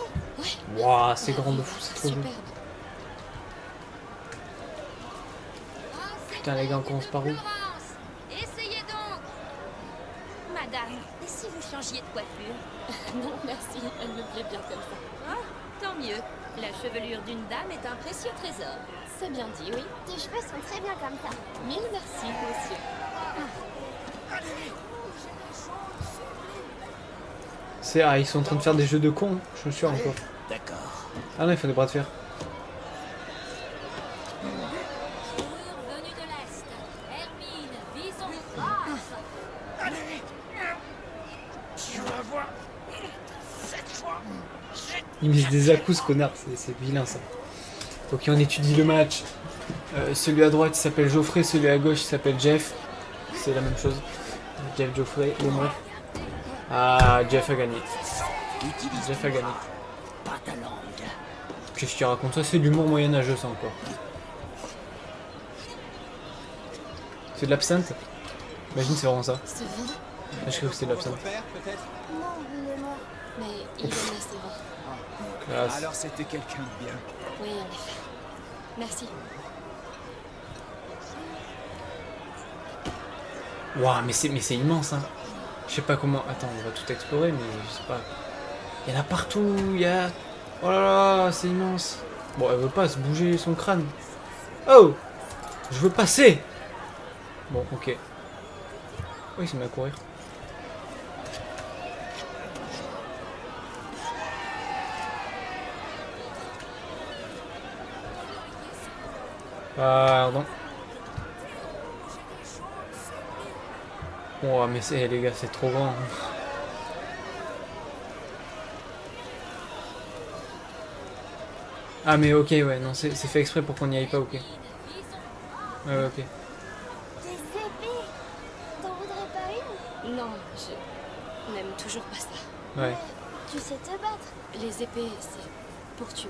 Waouh, c'est grand de fou, c'est trop beau. Superbe. Putain, les gars, on commence par où? Essayez donc. Madame, et si vous changiez de coiffure? Non, merci. Elle me plaît bien comme ça. Tant mieux. La chevelure d'une dame est un précieux trésor. C'est bien dit, oui. Tes cheveux sont très bien comme ça. Mille merci, monsieur. C'est... Ah, ils sont en train de faire des jeux de cons. Je me suis encore. D'accord. Ah non, il faut des bras de fer. Venue de l'Est. Hermine, visons. Allez. Tu vas voir. Cette fois. Ils mettent des à-coups, ce connard. C'est vilain, ça. Ok, on étudie le match. Celui à droite, il s'appelle Geoffrey. Celui à gauche, il s'appelle Jeff. C'est la même chose. Jeff, Geoffrey, les meufs. Ah, Jeff a gagné. Jeff a gagné. Pas ta langue. Qu'est-ce qu'il raconte? Ça, c'est de l'humour moyenâgeux, ça, encore. C'est de l'absinthe? Imagine, c'est vraiment ça. Ce vin? Je crois que c'était de l'absinthe. Votre père, peut-être? Non, il est mort. Mais il aimait ce vin. Classe. Alors c'était quelqu'un de bien. Oui, en effet. Merci. Waouh, mais c'est immense, hein. Je sais pas comment... Attends, on va tout explorer, mais je sais pas. Il y en a partout, il y a... Oh là là, c'est immense. Bon, elle veut pas se bouger son crâne. Oh! Je veux passer! Bon, ok. Oh, il s'est mis à courir. Pardon. Oh, mais c'est, les gars, c'est trop grand. Ah, mais ok, ouais, non, c'est fait exprès pour qu'on n'y aille pas, ok. Ouais, ok. Des épées. T'en voudrais pas une? Non, je n'aime toujours pas ça. Ouais. Tu sais te battre. Les épées, c'est pour tuer.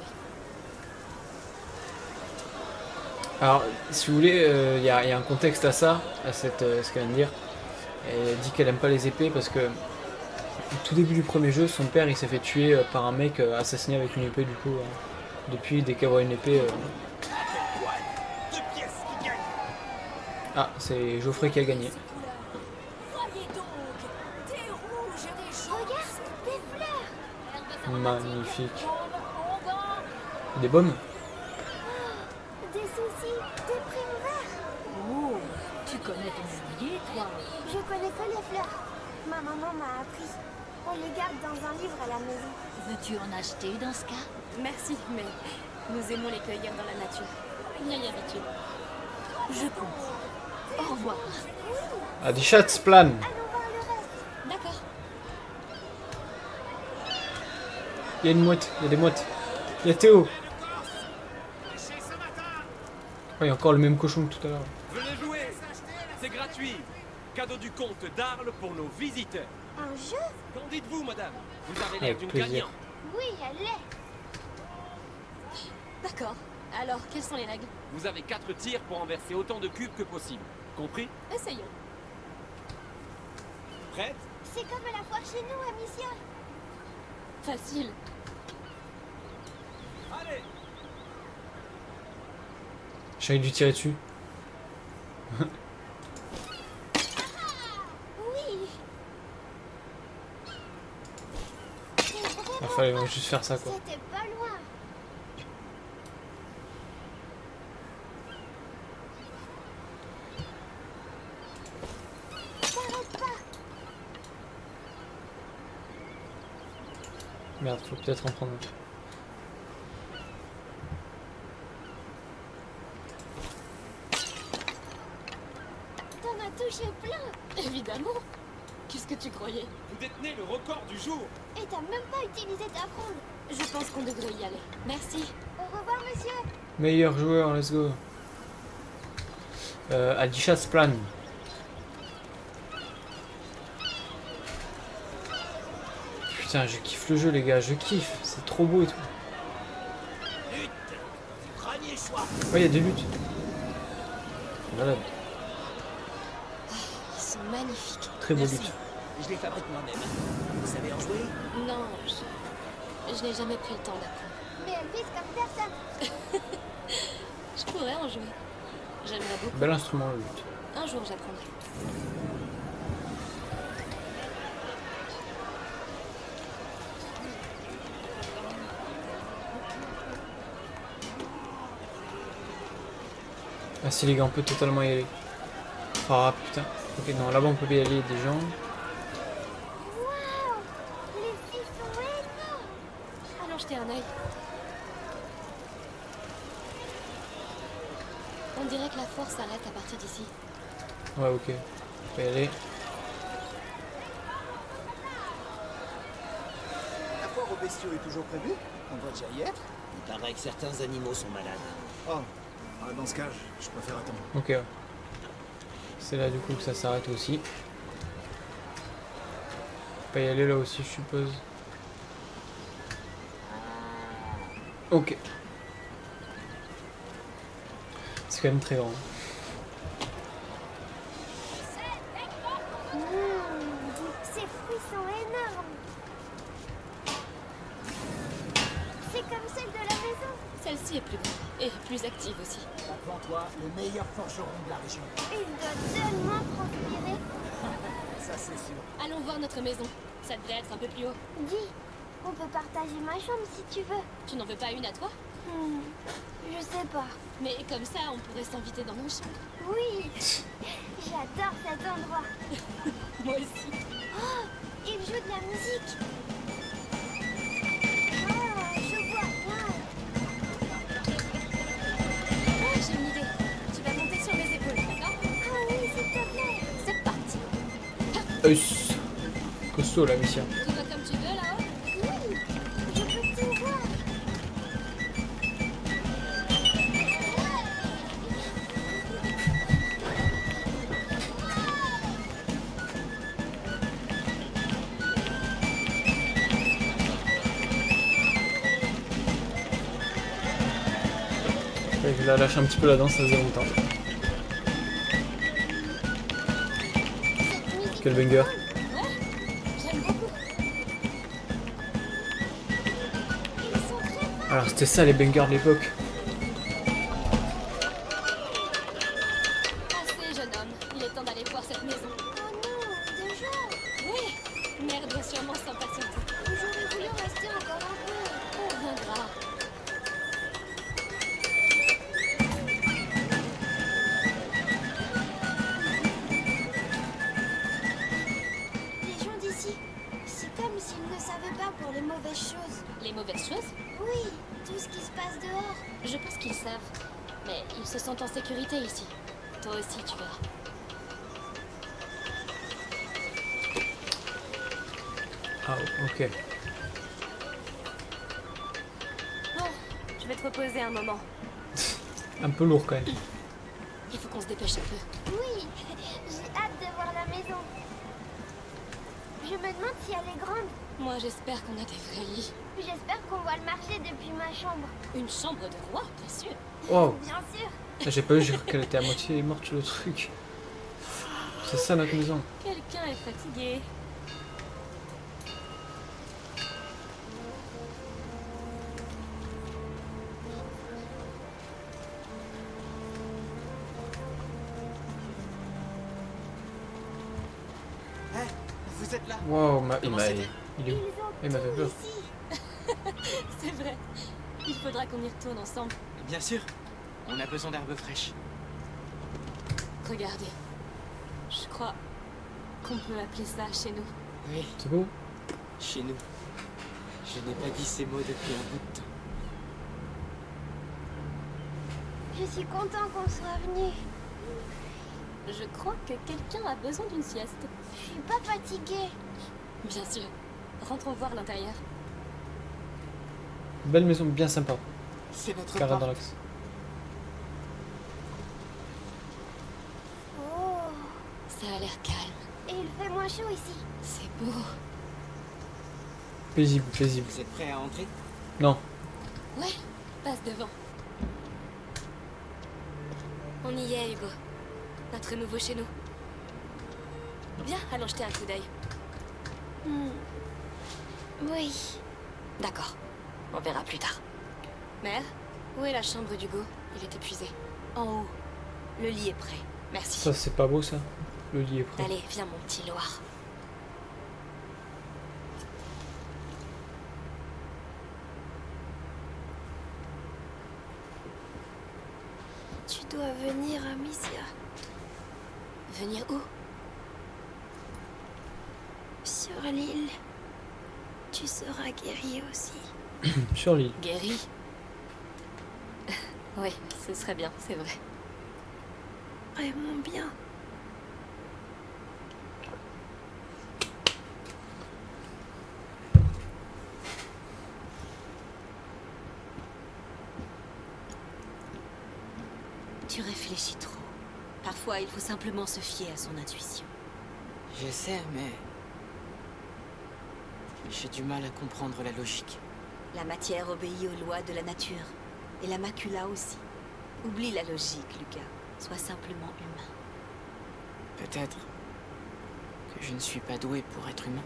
Alors, si vous voulez, il y a un contexte à ça, à cette, ce qu'elle vient de dire. Elle dit qu'elle aime pas les épées parce que au tout début du premier jeu, son père il s'est fait tuer par un mec assassiné avec une épée. Du coup, depuis, dès qu'elle voit une épée, Deux pièces qui gagnent. ah, c'est Geoffrey qui a gagné. Voyez donc. Des rouges et des jaunes. Regarde, des fleurs. Magnifique. Des baumes. Des soucis, des primes verts. Oh, tu connais ton mobilier, toi? Je connais que les fleurs. Ma maman m'a appris. On les garde dans un livre à la maison. Veux-tu en acheter dans ce cas? Merci, mais Nous aimons les cueillir dans la nature. Vieille habitude. Je comprends. Au revoir. Ah, die Schatzplan. Allons voir le reste. D'accord. Il y a une mouette, il y a des mouettes. Il y a Théo. Oh, il y a encore le même cochon que tout à l'heure. Venez jouer, c'est gratuit. Cadeau du comte d'Arles pour nos visiteurs. Un jeu? Qu'en dites-vous, madame? Vous avez l'air Avec d'une plaisir. gagnante. Oui, elle l'est. D'accord. Alors, quelles sont les règles? Vous avez 4 tirs pour renverser autant de cubes que possible. Compris? Essayons. Prête? C'est comme à la foire chez nous, Amicia. Facile. Allez! J'ai dû tirer dessus. Oui. Il fallait juste faire ça quoi. C'était pas loin. T'arrêtes pas. Merde, faut peut-être en prendre un. T'en as touché plein. Évidemment. Qu'est-ce que tu croyais? Vous détenez le record du jour. Et t'as même pas utilisé ta fronde. Je pense qu'on devrait y aller. Merci. Au revoir, monsieur. Meilleur joueur, let's go. À die Schatzplan. Putain, je kiffe le jeu, les gars, je kiffe. C'est trop beau et tout. Lutte. Premier choix. Ouais, il y a des luttes. Voilà, Ils sont magnifiques. très beau Merci. lutte. Je les fabrique moi-même. Vous savez en jouer? Non, je n'ai jamais pris le temps d'apprendre. Mais elle vise comme personne. Je pourrais en jouer. J'aimerais beaucoup. Bel instrument, la lutte. Un jour, j'apprendrai. Ah si les gars, on peut totalement y aller. Ah putain. Ok, non, là-bas on peut y aller, il y a des gens. Waouh. Les filles sont énormes. Allons jeter un œil. On dirait que la force s'arrête à partir d'ici. Ouais, ok. On peut y aller. La foire aux bestiaux est toujours prévue? On va déjà y être? Il paraît que certains animaux sont malades. Oh. Ah, dans ce cas, je préfère attendre. Ok. Ouais. C'est là du coup que ça s'arrête aussi. On peut y aller là aussi, je suppose. Ok. C'est quand même très grand. Ces fruits sont énormes. C'est comme celle de la maison. Celle-ci est plus grande et plus active aussi. Attends-toi, le meilleur forgeron de la région. Il doit tellement transpirer. Ça, c'est sûr. Allons voir notre maison. Ça devrait être un peu plus haut. Dis, on peut partager ma chambre si tu veux. Tu n'en veux pas une à toi? Je sais pas. Mais comme ça, on pourrait s'inviter dans nos chambres. Oui, j'adore cet endroit. Moi aussi. Oh, il joue de la musique. Oh, je vois rien. Oh, j'ai une idée. Tu vas monter sur mes épaules, d'accord? Ah oui, s'il te plaît. C'est parti. Costaud la mission. Tout va comme tu veux là-haut? Oui, je peux tout voir. Ouais, je la lâche un petit peu la danse, ça faisait longtemps. Quel banger. J'aime beaucoup. Ils sont très forts. Alors c'était ça les bangers de l'époque. Assez, jeune homme. Il est temps d'aller voir cette maison. Oh non, déjà. Oui. Mère doit sûrement s'impatienter. J'aurais voulu rester encore un peu. On reviendra. Les gens d'ici, c'est comme s'ils ne savaient pas pour les mauvaises choses. Les mauvaises choses? Oui, tout ce qui se passe dehors. Je pense qu'ils savent. Mais ils se sentent en sécurité ici. Toi aussi, tu verras. Ah, ok. Bon, je vais te reposer un moment. Un peu lourd quand même. Il faut qu'on se dépêche un peu. Oui, j'ai hâte de voir la maison. Je me demande si elle est grande. Moi, j'espère qu'on a des vrais lits. J'espère qu'on voit le marché depuis ma chambre. Une chambre de roi, bien sûr. Wow. Bien sûr. J'ai pas eu, j'ai cru qu'elle était à moitié morte sur le truc. C'est ça notre maison. Quelqu'un est fatigué. Hein? Vous êtes là? Wow, il Comment m'a. c'était? Il est où? Ils ont Il m'a fait tout peur. ici. C'est vrai. Il faudra qu'on y retourne ensemble. Bien sûr. On a besoin d'herbes fraîches. Regardez. Je crois qu'on peut appeler ça chez nous. Oui, C'est beau? chez nous. Je n'ai pas dit ces mots depuis un bout de temps. Je suis content qu'on soit venu. Je crois que quelqu'un a besoin d'une sieste. Je suis pas fatiguée. Bien sûr. Rentrons voir l'intérieur. Belle maison, bien sympa. C'est notre Carré dans porte. l'axe. Oh, Ça a l'air calme. et il fait moins chaud ici. C'est beau. Paisible, paisible. Vous êtes prêts à entrer? Non. Ouais, passe devant. On y est, Hugo. Notre nouveau chez nous. Viens, allons jeter un coup d'œil. Oui. D'accord. On verra plus tard. Mère, où est la chambre d'Hugo? Il est épuisé. En haut. Le lit est prêt. Merci. Ça, c'est pas beau ça. Le lit est prêt. Allez, viens mon petit Loir. Tu dois venir, Amicia. Venir où? Sur l'île. Tu seras guérie aussi. Sur l'île. Guéri? Oui, ce serait bien, c'est vrai. Vraiment bien. Tu réfléchis trop. Parfois, il faut simplement se fier à son intuition. Je sais, mais... j'ai du mal à comprendre la logique. La matière obéit aux lois de la nature. Et la macula aussi. Oublie la logique, Lucas. Sois simplement humain. Peut-être que je ne suis pas doué pour être humain.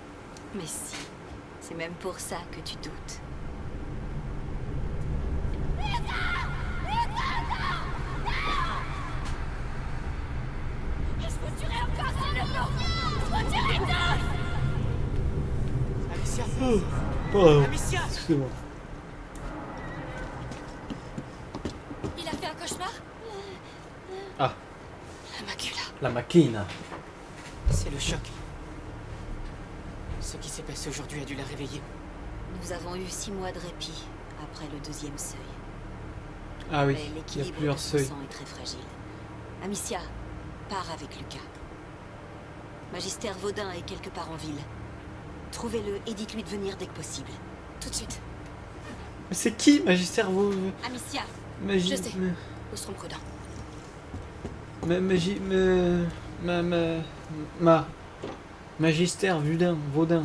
Mais si. C'est même pour ça que tu doutes. Amicia! Pardon. Amicia! Excusez-moi. Il a fait un cauchemar? Ah, La macula. la machine. C'est le choc. Ce qui s'est passé aujourd'hui a dû la réveiller. Nous avons eu 6 mois de répit après le 2e seuil. Ah oui, Mais il y a l'équilibre plusieurs de son seuils. sang est très fragile. Amicia, pars avec Lucas. Magister Vaudin est quelque part en ville. Trouvez-le et dites-lui de venir dès que possible. Tout de suite. Mais c'est qui, Magister vous Amicia, Je sais. Nous serons prudents. Magister Vaudin.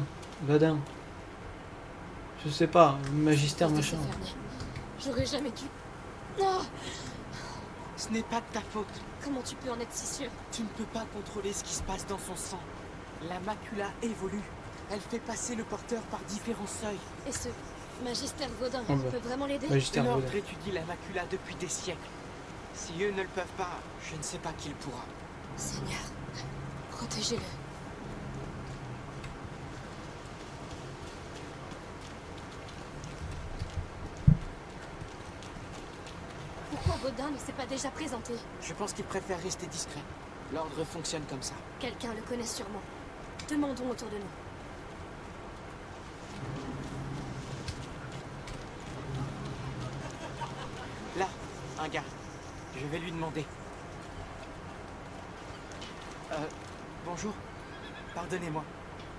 Je sais pas, Magister Laisse-le machin. se fermer. J'aurais jamais dû. Non! Ce n'est pas de ta faute. Comment tu peux en être si sûr? Tu ne peux pas contrôler ce qui se passe dans son sang. La macula évolue. Elle fait passer le porteur par différents seuils. Et ce Magister Vaudin Ah bah. peut vraiment l'aider? Magister L'ordre Vaudin. étudie la macula depuis des siècles. Si eux ne le peuvent pas, je ne sais pas qui le pourra. Seigneur, protégez-le. Pourquoi Vaudin ne s'est pas déjà présenté? Je pense qu'il préfère rester discret. L'ordre fonctionne comme ça. Quelqu'un le connaît sûrement. Demandons autour de nous. un garde. Je vais lui demander. Bonjour. Pardonnez-moi.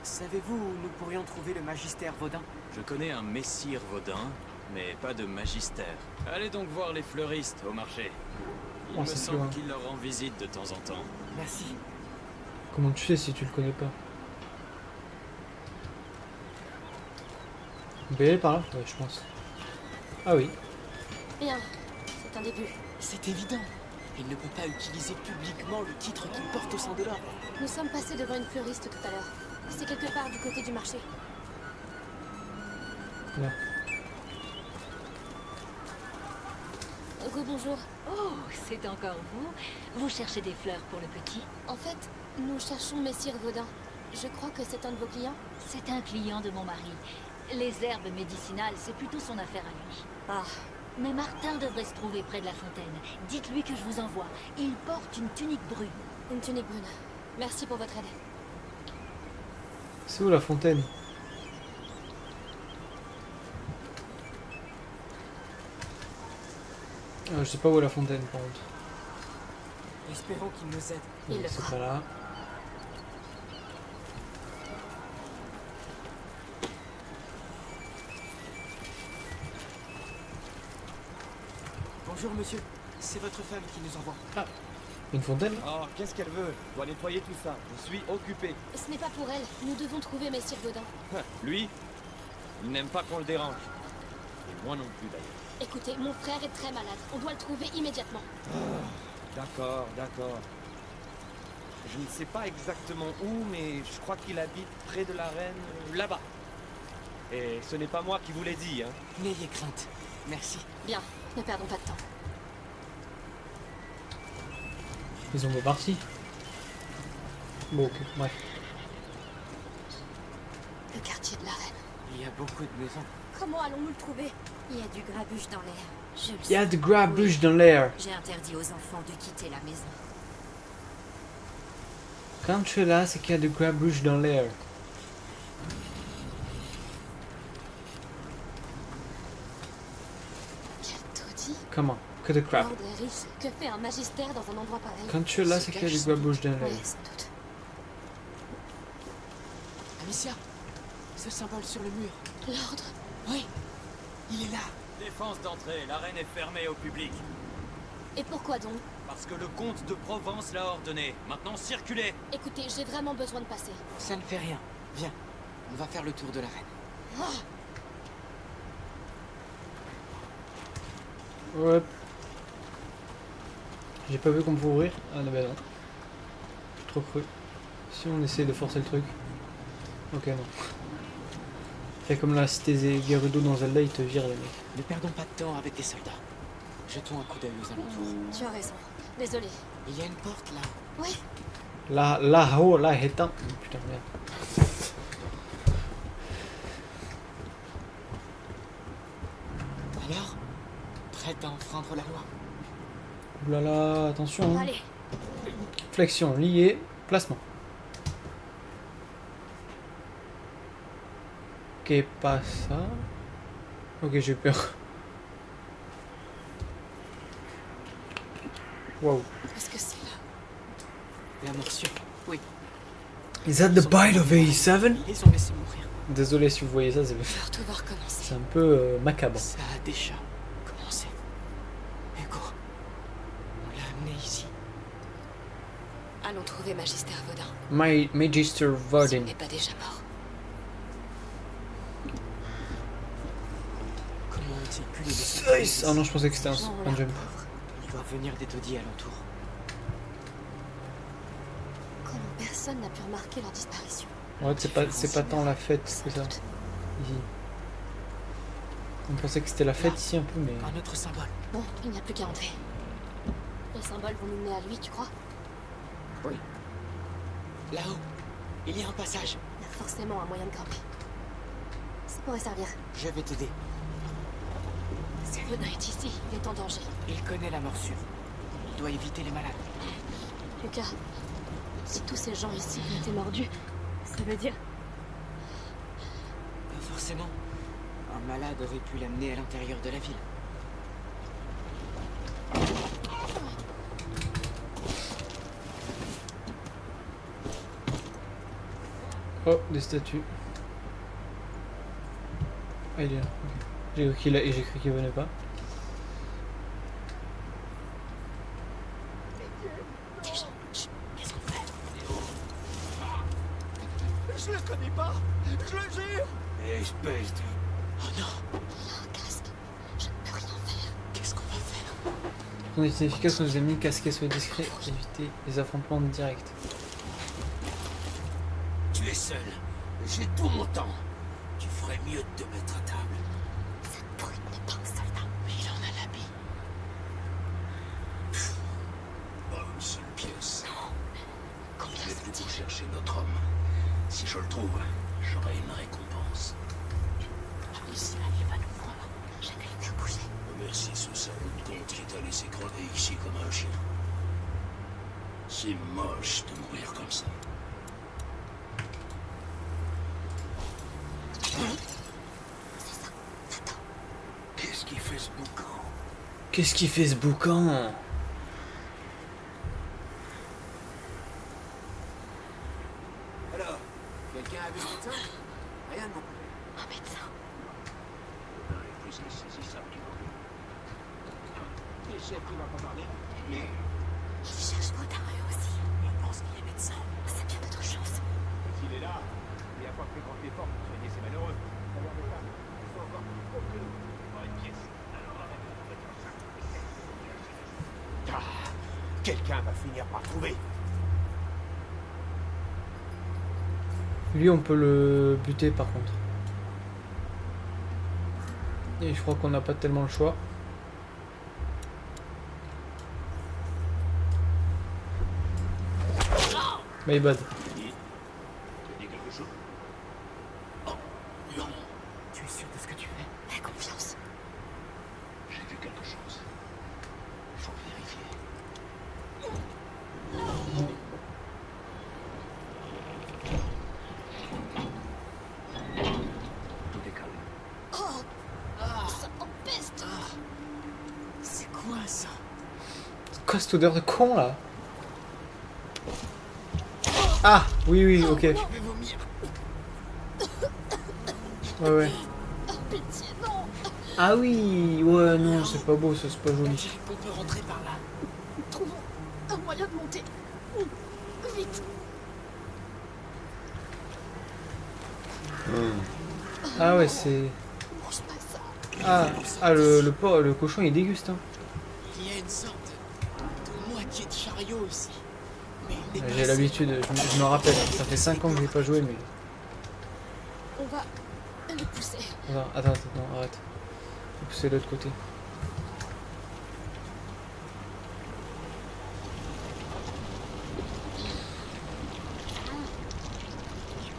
Savez-vous où nous pourrions trouver le magistère Vaudin? Je connais un messire Vaudin, mais pas de magistère. Allez donc voir les fleuristes au marché. Il Oh, me c'est semble loin. qu'il leur rend visite de temps en temps. Merci. Comment tu sais si tu le connais pas? On peut y aller par là? Ouais, je pense. Ah oui. Bien, c'est un début. C'est évident. Il ne peut pas utiliser publiquement le titre qu'il porte au sein de l'ordre. Nous sommes passés devant une fleuriste tout à l'heure. C'est quelque part du côté du marché. Là. Rebonjour. Oh, c'est encore vous? Vous cherchez des fleurs pour le petit? En fait, nous cherchons Messire Vaudin. Je crois que c'est un de vos clients. C'est un client de mon mari. Les herbes médicinales, c'est plutôt son affaire à lui. Ah, Mais Martin devrait se trouver près de la fontaine. Dites-lui que je vous envoie. Il porte une tunique brune. une tunique brune. Merci pour votre aide. C'est où la fontaine? Je sais pas où est la fontaine par contre. Espérons qu'il nous aide. Il le C'est fera. pas là. Bonjour monsieur. C'est votre femme qui nous envoie. Une fontaine? Oh, qu'est-ce qu'elle veut? Je dois nettoyer tout ça. Je suis occupé. Ce n'est pas pour elle. Nous devons trouver Messire Vaudin. Lui, il n'aime pas qu'on le dérange. Et moi non plus d'ailleurs. Écoutez, mon frère est très malade. On doit le trouver immédiatement. D'accord, d'accord. Je ne sais pas exactement où, mais je crois qu'il habite près de l'arène, là-bas. Et ce n'est pas moi qui vous l'ai dit, hein. N'ayez crainte. Merci. Bien, ne perdons pas de temps. Ils ont pas parti. Bon, ok, bref. Le quartier de la Reine. Il y a beaucoup de maisons. Comment allons-nous le trouver? Il y a du grabuge dans l'air. Je le Il y a sais. de grabuge dans l'air. J'ai interdit aux enfants de quitter la maison. Quand tu es là, c'est qu'il y a de grabuge dans l'air. Quel taudis. Comment? Que de crap. L'ordre est riche. Que fait un magistère dans un endroit pareil? Quand tu es là, c'est qu'il y a du grabuge dans l'air. Oui, sans doute. Amicia, ce symbole sur le mur. L'ordre. Oui, il est là. Défense d'entrée, l'arène est fermée au public. Et pourquoi donc? Parce que le comte de Provence l'a ordonné. Maintenant, circulez! Écoutez, j'ai vraiment besoin de passer. Ça ne fait rien. Viens, on va faire le tour de l'arène. Ouais. J'ai pas vu qu'on pouvait ouvrir. Ah non, bah non. J'ai trop cru. Si on essaie de forcer le truc. Ok, non. Fais comme la cité Gerudo dans Zelda, ils te virent les mecs. Ne perdons pas de temps avec les soldats. Jetons un coup d'œil aux alentours. Tu as raison. Désolé. Il y a une porte là. Oui. Là-haut, là, éteint. Putain, merde. Alors, prête à enfreindre la loi? Oulala, attention. Hein. Allez. Flexion, lié, placement. Ok, pas ça. Ok, j'ai eu peur. Wow. Est-ce que c'est là? La morsure. Oui. Is that the bite of A7? Ils les ont laissés mourir. Désolé si vous voyez ça, Alors tout va recommencer. c'est un peu macabre. Ça a déjà commencé. Hugo, on l'a amené ici. Allons trouver Magistère Vaudin. Magister S'il Vaudin. n'est pas déjà mort. Comment ont-ils pu les laisser Nice. Oh non, je pensais que c'était un jump. Il doit venir des taudis alentours. Comment personne n'a pu remarquer leur disparition? En fait, c'est pas tant la fête que ça. Doute. Ici. On pensait que c'était la fête ici un peu, mais. Un autre symbole. Bon, il n'y a plus qu'à entrer. Les symboles vont nous mener à lui, tu crois? Oui. Là-haut, il y a un passage. Il y a forcément un moyen de grimper. Ça pourrait servir. Je vais t'aider. Si Vaudin est ici, il est en danger. Il connaît la morsure. Il doit éviter les malades. Lucas, si tous ces gens ici ont été mordus, ça veut dire... Pas forcément. Un malade aurait pu l'amener à l'intérieur de la ville. Oh, des statues. Ah, il est là. Ok. J'ai cru qu'il venait pas. Qu'est-ce qu'on fait? Je le connais pas. Je le jure. Espèce de... Oh non! Il a un casque. Je ne peux rien faire. Qu'est-ce qu'on va faire? On est efficace quand nos ennemis casqués soient discrets et éviter les affrontements directs. Tu es seul. J'ai tout mon temps. Tu ferais mieux de te mettre à table. Cette brute n'est pas un soldat. Mais il en a l'habit. Pas une seule pièce. Combien Je vais faut-il? plutôt chercher notre homme. Si je le trouve, j'aurai une récompense. Amicia, il va nous voir. Je vais le faire bouger. Merci ce salaud de comte qui t'a laissé crever ici comme un chien. C'est moche de mourir comme ça. C'est ça. Attends. Qu'est-ce qui fait ce boucan? Qu'est-ce qui fait ce boucan? Alors, quelqu'un a vu le médecin? Rien de mon côté. Un médecin. L'un est plus insaisissable du monde. Les chefs qui m'ont pas parlé. Mais Il cherche Vaudin eux aussi. il pense qu'il est médecin. C'est bien notre chance. S'il est là, il a pas fait grand effort pour soigner ces malheureux. Alors, les femmes, ils sont encore plus pauvres que nous. Pas une pièce. Alors, quelqu'un va finir par trouver. Lui, on peut le buter par contre. Et je crois qu'on n'a pas tellement le choix. My bad. Tu as dit quelque chose? Oh, non. Tu es sûr de ce que tu fais? Aie confiance. J'ai vu quelque chose. Faut vérifier. Tout est calme. Oh! Ça empeste! C'est quoi ça? Quoi cette odeur de con là? Ah! Oui, oui, ok. Je vais vomir. Ouais, ouais. Pitié, non! Ah oui! Ouais, non, c'est pas beau, ça, c'est pas joli. On peut rentrer par là. Trouvons un moyen de monter. Vite! Ah ouais, c'est... Mange pas ça. Le cochon il déguste, hein. Il y a une sorte de moitié de chariot ici. Mais il n'est pas J'ai assez. l'habitude, je me rappelle, ça fait 5 ans que j'ai pas joué, mais... On va le pousser. Attends, non, arrête. Faut pousser de l'autre côté.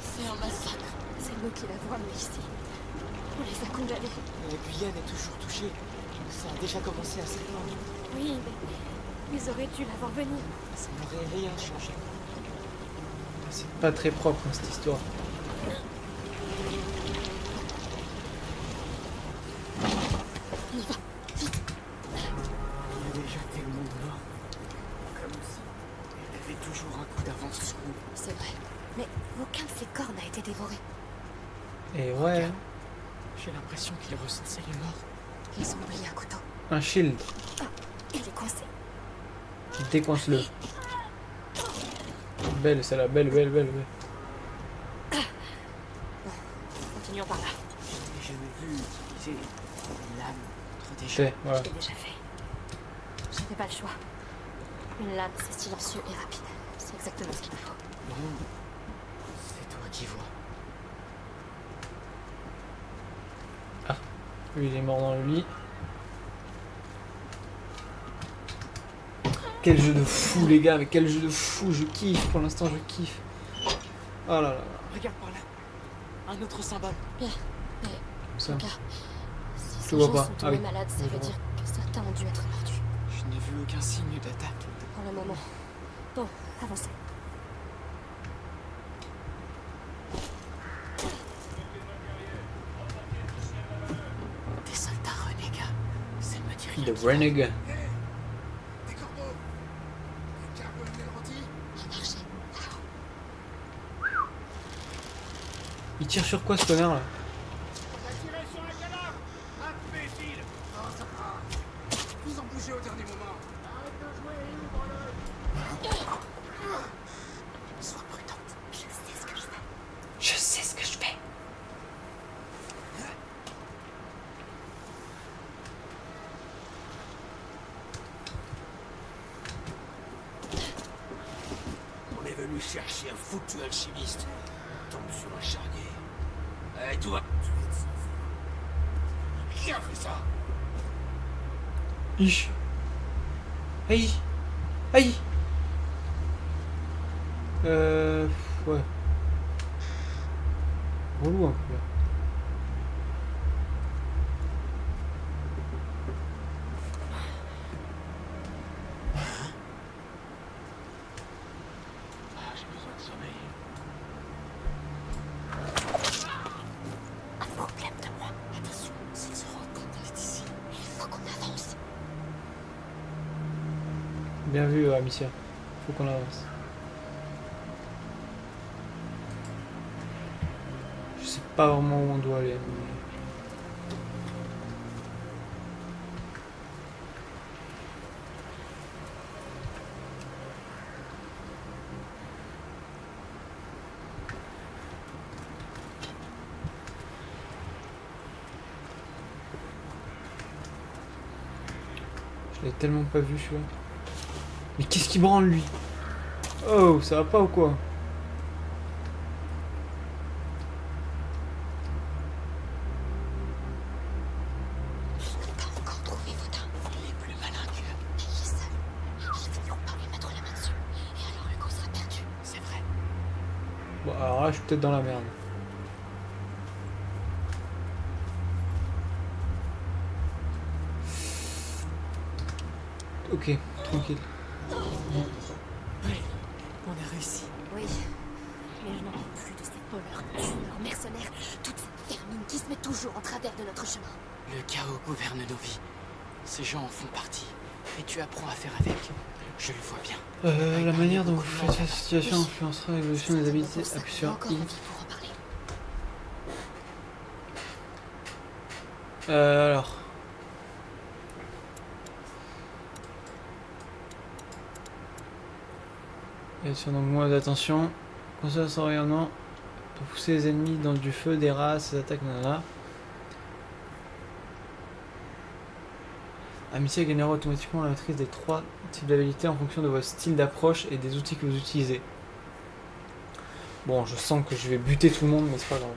C'est un massacre. C'est nous qui l'avons amené ici. On les a condamnés. La Guyane est toujours touchée. Ça a déjà commencé à s'étendre. Oui, mais ils auraient dû l'avoir venir. Ça n'aurait rien changé. C'est pas très propre, hein, cette histoire. On y va. Vite. Il y a déjà tellement de morts. Comme si elle avait toujours un coup d'avance sur nous. C'est vrai. Mais aucun de ces corps n'a été dévoré. Et ouais, J'ai l'impression qu'ils ressentaient les morts. Ils ont oublié un couteau. un shield. Il est coincé. Décoince-le. Belle, celle-là, belle. Continuons par là. Je n'ai jamais vu utiliser une lame contre des gens. C'est, voilà. Je l'ai déjà fait. J'avais pas le choix. Une lame, c'est silencieux et rapide. C'est exactement ce qu'il me faut. Non, c'est toi qui vois. Lui, il est mort dans le lit. Quel jeu de fou, les gars, mais quel jeu de fou, je kiffe, pour l'instant, je kiffe. Oh là là, Regarde par là. Un autre symbole. ça. Regarde. Si Je ces vois gens pas. sont Ah tombés oui. malades, ça Je veut vois. dire que certains ont dû être mordus. Je n'ai vu aucun signe d'attaque. Pour le moment. Bon, avancez. Des soldats renégats. Ça ne me dit rien. The Renegade. Des corbeaux. Quelqu'un peut me garantir? Ça a marché. Il tire sur quoi ce connard là? T'as tiré sur un cadavre! Imbécile! Oh, ça va! Vous en bougez au dernier moment! Arrête de jouer et ouvre-le! Sois prudente. Je sais ce que je fais. Je sais ce que je fais. On est venu chercher un foutu alchimiste. On tombe sur un charnier. Eh, toi, tu es de sang-froid. Qui a fait ça? Ich. Aïe. Aïe. Ouais. Relou un peu là. Ah, j'ai besoin de sommeil. Un problème de moi. Attention, s'ils se rendent compte qu'on est ici, il faut qu'on avance. Bien vu, Amicia. Faut qu'on avance. Je sais pas vraiment où on doit aller. Mais... Je l'ai tellement pas vu celui-là. Mais qu'est-ce qui branle lui? Oh, ça va pas ou quoi? Je n'ai pas encore trouvé Vaudin. Il est plus malin qu'eux. Il est seul. Ils finiront par lui mettre la main dessus. Et alors Hugo sera perdu. C'est vrai. Bon, alors là, je suis peut-être dans la merde. Ok, tranquille. Oui, on a réussi. Oui. Mais je n'en peux plus de ces voleurs, tueurs, mercenaires, toute cette vermine qui se met toujours en travers de notre chemin. Le chaos gouverne nos vies. Ces gens en font partie. Et tu apprends à faire avec. Je le vois bien. La manière dont vous faites cette situation influencera l'évolution des habiletés. Appuie J'ai sur encore I. envie pour en parler. Alors. Et sur donc moins d'attention. Conserve son rayonnement pour pousser les ennemis dans du feu, des rats, ses attaques, nanana. Amicia gagnera automatiquement la maîtrise des 3 types d'habilités en fonction de votre style d'approche et des outils que vous utilisez. Bon, je sens que je vais buter tout le monde, mais c'est pas grave.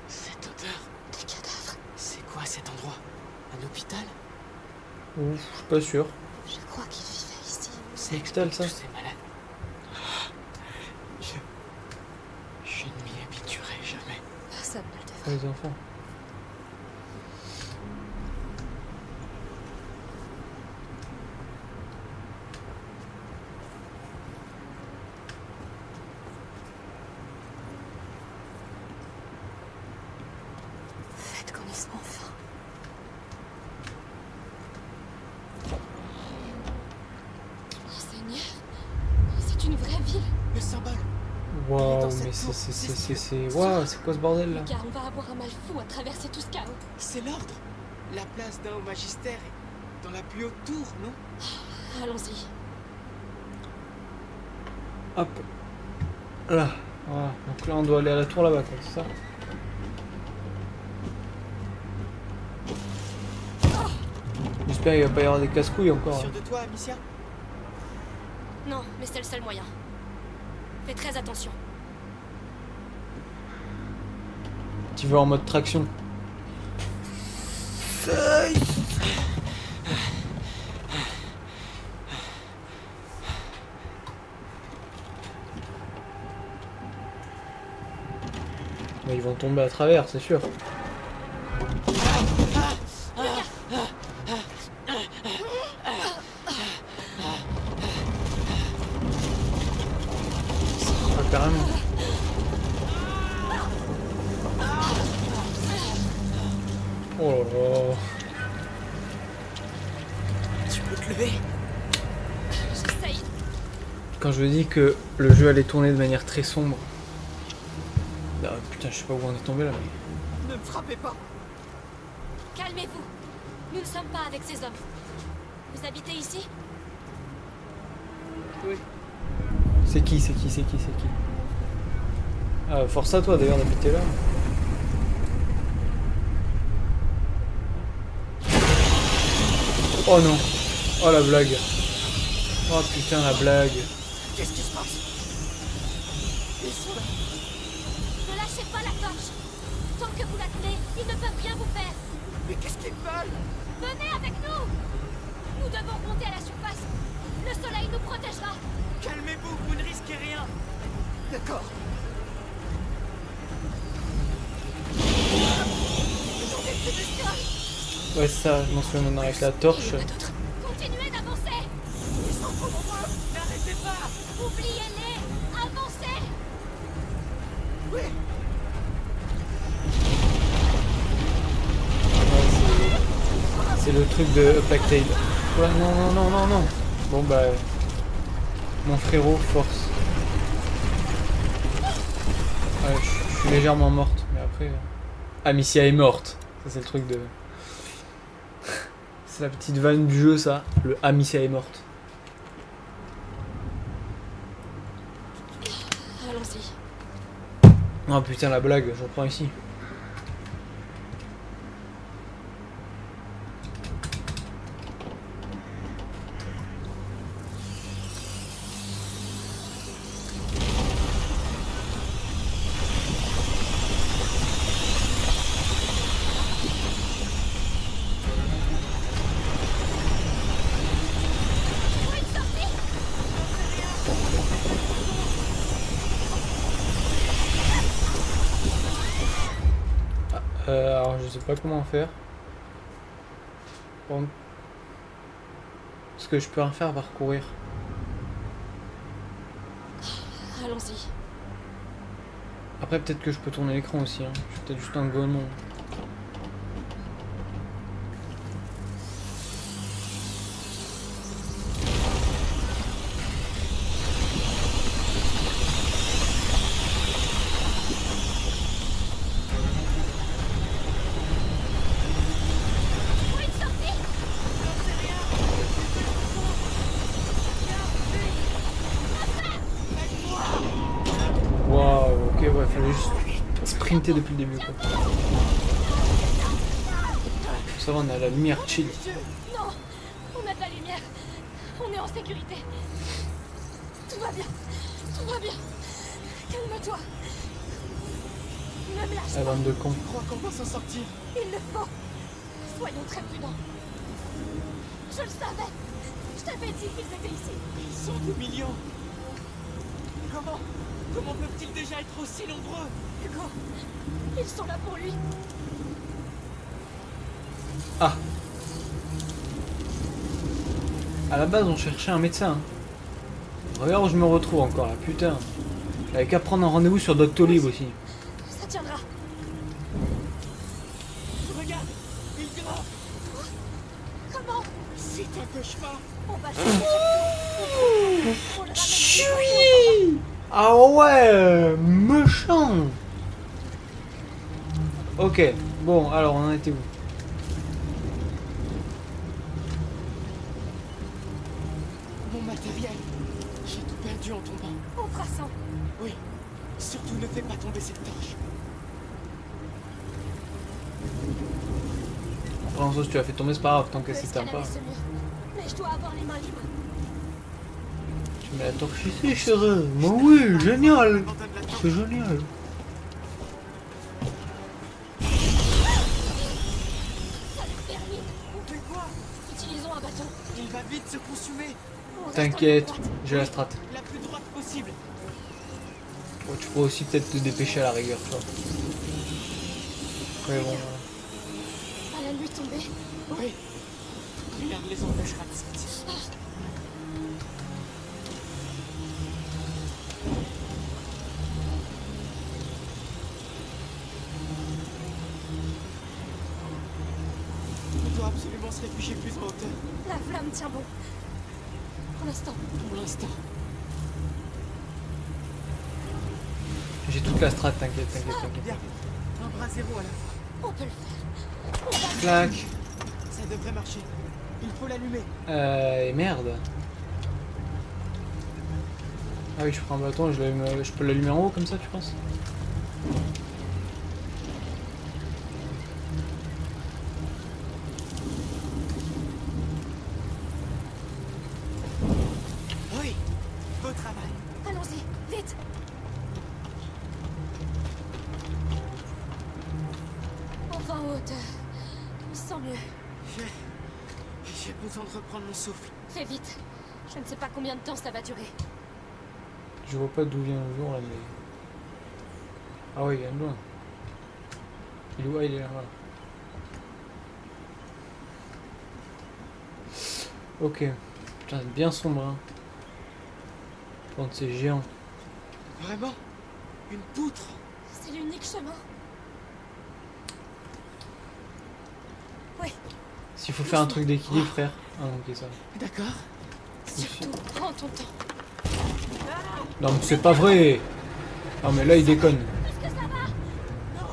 Cette odeur. Des cadavres. C'est quoi cet endroit? Un hôpital? Ouf, je suis pas sûr. Je crois qu'ils vivaient ici. C'est Extal ça? Tous ces malades. Je ne m'y habituerai jamais. Personne ne le devrait. Pas les enfants. Faites comme ils sont enfin. Oh Seigneur, c'est une vraie ville. Le symbole. Waouh, dans cette mais tour, c'est. Waouh, c'est quoi ce bordel là? Car on va avoir un mal fou à traverser tout ce chaos. C'est l'ordre. La place d'un au magistère est dans la plus haute tour, non? Allons-y. Hop. Là. Voilà. Donc là, on doit aller à la tour là-bas, quoi, c'est ça? J'espère qu'il va pas y avoir des casse-couilles encore. Sûr de toi, Amicia? Non, mais c'est le seul moyen. Fais très attention. Tu vas en mode traction. Mais ils vont tomber à travers, c'est sûr. Ah, carrément. Oh là là. bébé. J'essaye. Quand je vous dis que le jeu allait tourner de manière très sombre. Ah, putain, je sais pas où on est tombé là. Mais... Ne me frappez pas. Calmez-vous. Nous ne sommes pas avec ces hommes. Vous habitez ici? Oui. C'est qui? Force à toi d'ailleurs d'habiter là. Oh non. Oh la blague. Oh putain la blague. Qu'est-ce qui se passe? Ils sont là. Ne lâchez pas la torche. Tant que vous la tenez, ils ne peuvent rien vous faire. Mais qu'est-ce qu'ils veulent? Venez avec nous. Nous devons monter à la surface. Le soleil nous protégera. Calmez-vous, vous ne risquez rien. D'accord. Ouais c'est ça, je m'en souviens maintenant avec la torche. Continuez d'avancer. Ils sont trop nombreux. N'arrêtez pas. Oubliez-les. Avancez. Oui. C'est le truc de Plague Tale. Ouais, non. Bon bah... Mon frérot, force. Ouais, je suis légèrement morte, mais après... Amicia est morte. Ça c'est le truc de... C'est la petite vanne du jeu ça. Le Amicia est morte. Allons-y. Oh putain la blague, je reprends ici. Alors je sais pas comment faire. Bon. Est-ce que je peux en faire parcourir? Allons-y. Après peut-être que je peux tourner l'écran aussi. Hein. Je suis peut-être juste un gonon. Waouh, ok, ouais, fallait juste sprinter depuis le début quoi. Ça va, on est à la lumière, chill. Non, on a de la lumière. On est en sécurité. Tout va bien. Tout va bien. Calme-toi. Ne me lâche La pas. bande de cons. Je crois qu'on va s'en sortir. Il le faut. Soyons très prudents. Je le savais. Je t'avais dit qu'ils étaient ici. Ils sont des millions. Comment peuvent-ils déjà être aussi nombreux? Hugo, ils sont là pour lui. Ah. À la base, on cherchait un médecin. Regarde où je me retrouve encore là, putain. J'avais qu'à prendre un rendez-vous sur Doctolib aussi. Ça tiendra. Regarde, il grimpe. Comment? C'est un cauchemar. On va le Chui. Ah ouais, méchant. Ok, bon, alors on en était où? Mon matériel. J'ai tout perdu en tombant. On fera ça. Oui. Surtout ne fais pas tomber cette torche. François, si tu l'as fait tomber, c'est pas grave, tant que c'est pas. Mais je dois avoir les mains libres. Tu mets la torche ici, chérie. Mais oui, génial. C'est génial. Ça le termine. On fait quoi? Utilisons un bâton. Il va vite se consumer. On reste T'inquiète, en ligne droite. j'ai la strat. La plus droite possible. Bon, tu pourrais aussi peut-être te dépêcher à la rigueur, tu vois. Ouais, bon. À la nuit tombée. Oui. Rien ne les empêchera de sortir. absolument se réfugier plus en hauteur. La flamme tient bon. Pour l'instant. Pour l'instant. J'ai toute la strat, t'inquiète. Bien. Un bras zéro à la fois. On peut le faire. Clac. Ça devrait marcher. Il faut l'allumer. Et merde. Ah oui, je prends un bâton, je peux l'allumer en haut comme ça, tu penses? Oui. Beau travail. Allons-y, vite. Enfin en hauteur. Je me sens mieux. J'ai besoin de reprendre mon souffle. Fais vite. Je ne sais pas combien de temps ça va durer. Je vois pas d'où vient le jour là, mais. Ah oui, il vient de loin. Il est où? Ah, il est là, voilà. Ok. Putain, c'est bien sombre, hein. Quand c'est géant. Vraiment? Une poutre? C'est l'unique chemin. Oui, S'il faut faire un truc d'équilibre, frère. Ah, ok, ça. D'accord. surtout prends ton temps. Non, mais c'est pas vrai! Non, mais là, il déconne. Est-ce que ça va? Non.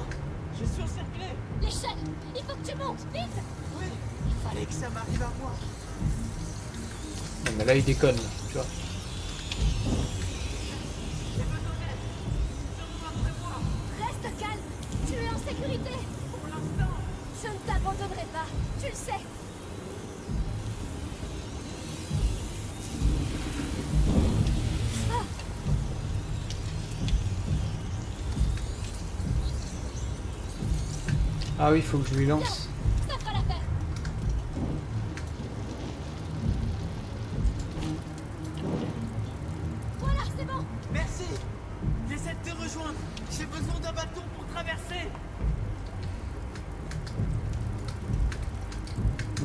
Je suis encerclé. L'échelle. Il faut que tu montes, vite. Oui. Il fallait que ça m'arrive à moi. Non, mais là, il déconne, là, tu vois. Reste calme. Tu es en sécurité. Pour l'instant. Je ne t'abandonnerai pas. Tu le sais. Ah oui, faut que je lui lance. Ça fera l'affaire. Voilà, c'est bon. Merci. J'essaie de te rejoindre. J'ai besoin d'un bâton pour traverser.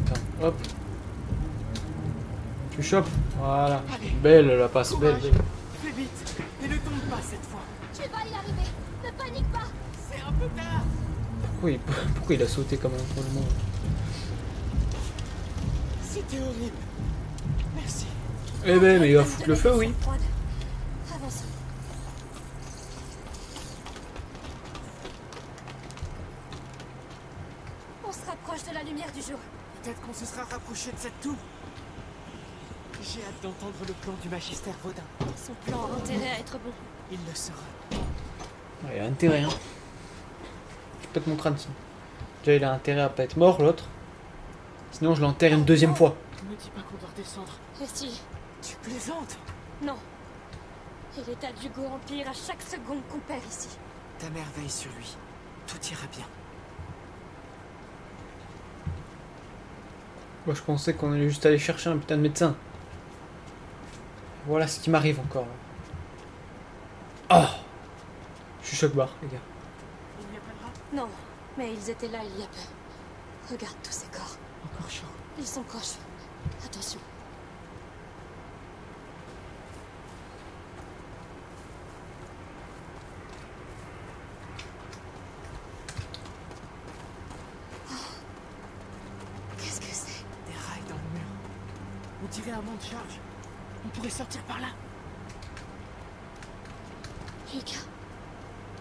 Attends, hop. Tu chopes. Voilà. Allez. Belle la passe, belle, Courage. belle. Fais vite. Et ne tombe pas cette fois. Tu vas y arriver. Ne panique pas. C'est un peu tard. Pourquoi il a sauté comme un pour le monde? C'était horrible. Merci. Eh ben, mais il va foutre le feu, oui. Avance. On se rapproche de la lumière du jour. Peut-être qu'on se sera rapproché de cette tour. J'ai hâte d'entendre le plan du magistère Vaudin. Son plan a intérêt à être bon. Il le sera. Ouais, il a intérêt, hein. Je pète mon crâne, sinon. Déjà, il a intérêt à pas être mort, l'autre. Sinon, je l'enterre une deuxième fois. Ne me dis pas qu'on doit redescendre. Et si? Tu plaisantes? Non. Et l'état d'Hugo empire à chaque seconde qu'on perd ici. Ta mère veille sur lui. Tout ira bien. Moi, je pensais qu'on allait juste aller chercher un putain de médecin. Voilà ce qui m'arrive encore. Oh! Je suis choc-barre, les gars. Il n'y a pas de rat? Non, mais ils étaient là il y a peu. Regarde tous ces corps. Encore chaud. Ils sont proches. Attention. Oh. Qu'est-ce que c'est? Des rails dans le mur. On dirait un mont de charge. On pourrait sortir par là. Lucas,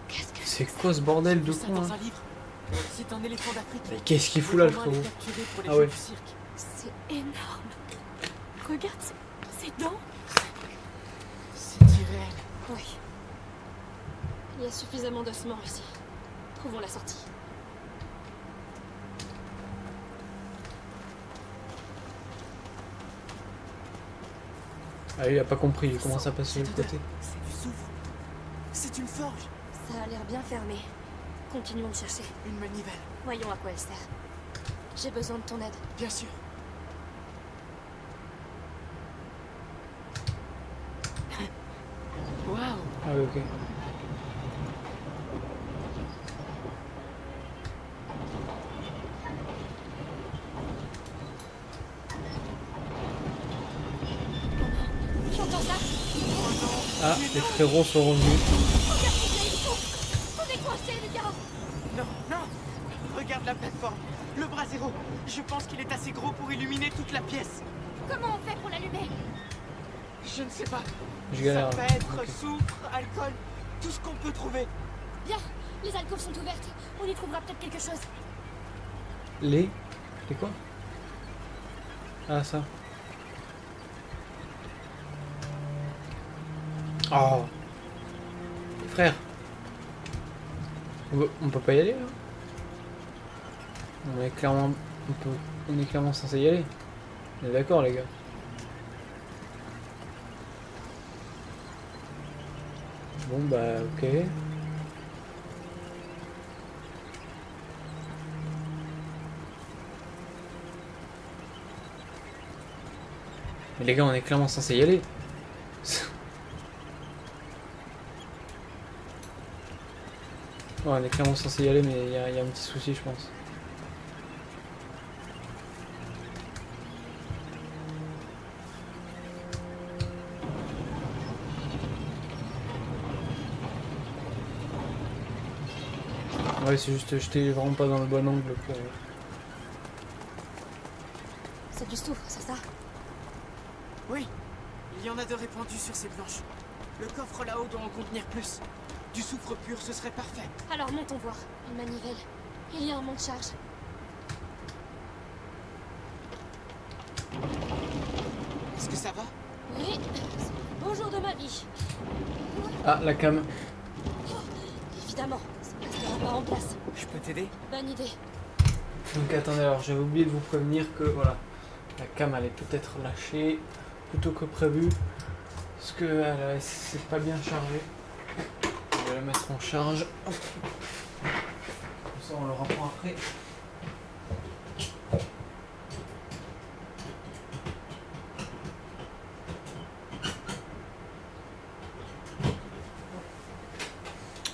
qu'est-ce que C'est quoi ce bordel de Vu ça con, dans hein? un livre. C'est un éléphant d'Afrique. Mais qu'est-ce qu'il fout là, le Romain les frérot? capturait pour les Ah jeux ouais. du cirque. c'est énorme. Regarde ses dents. C'est irréel. Oui. Il y a suffisamment d'ossements ici. Trouvons la sortie. Ah, il a pas compris, il commence à passer de Cette l'autre côté. odeur, c'est du soufre. C'est une forge. Ça a l'air bien fermé. Continuons de chercher. Une manivelle. Voyons à quoi elle sert. J'ai besoin de ton aide. Bien sûr. Waouh. Ah oui, ok. J'entends ça. Ah, les frérots sont revenus. Regarde combien ils sont. On est coincés, les gars. Non, non. Regarde la plateforme. Le bras zéro. Je pense qu'il est assez gros pour illuminer toute la pièce. Comment on fait pour l'allumer? Je ne sais pas. Je galère. Ça là. peut être Ok. soufre, alcool, tout ce qu'on peut trouver. Bien, les alcôves sont ouvertes. On y trouvera peut-être quelque chose. Les quoi? Ah, ça. Oh. Frère. On peut pas y aller là? On est clairement. On est clairement censé y aller. On est d'accord les gars. Bon bah ok. Mais les gars, on est clairement censé y aller. Ouais, on est clairement censé y aller, mais il y a un petit souci, je pense. Ouais, c'est juste, j'étais vraiment pas dans le bon angle pour... C'est du soufre, c'est ça? Oui, il y en a de répandus sur ces planches. Le coffre là-haut doit en contenir plus. Du soufre pur, ce serait parfait. Alors montons voir. Une manivelle. Il y a un monte charge. Est-ce que ça va? Oui, c'est le beau jour de ma vie. Ah, la cam. Évidemment, ça ne restera pas en place. Je peux t'aider? Bonne idée. Donc attendez, alors j'avais oublié de vous prévenir que voilà, la cam allait peut-être lâcher plus tôt que prévu. Parce que elle c'est pas bien chargé. Je vais la mettre en charge. Hop. Comme ça on le reprend après.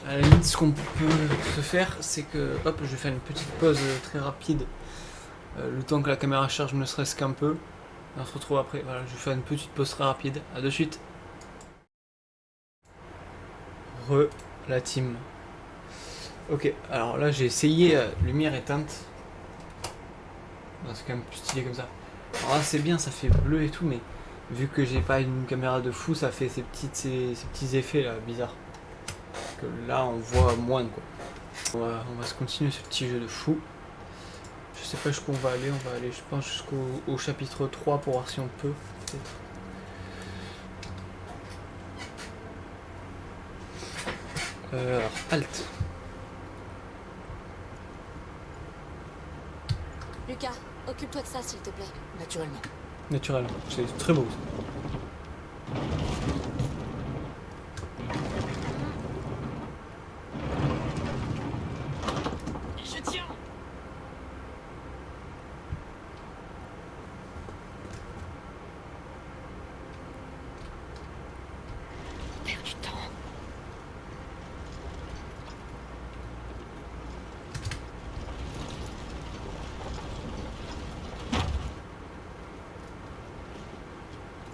À la limite, ce qu'on peut se faire, c'est que, hop, je vais faire une petite pause très rapide, le temps que la caméra charge ne serait-ce qu'un peu. Et on se retrouve après. Voilà, je vais faire une petite pause très rapide. À de suite. La team. Ok, alors là j'ai essayé lumière éteinte. C'est quand même plus stylé comme ça. Alors là c'est bien, ça fait bleu et tout, mais vu que j'ai pas une caméra de fou, ça fait ces petits effets là bizarres. Que là on voit moins quoi. On va se continuer ce petit jeu de fou. Je sais pas jusqu'où on va aller je pense jusqu'au chapitre 3 pour voir si on peut peut-être. Alors, Alt. Lucas, occupe-toi de ça s'il te plaît. Naturellement. Naturel, c'est très beau ça. Je tiens. On perd du temps.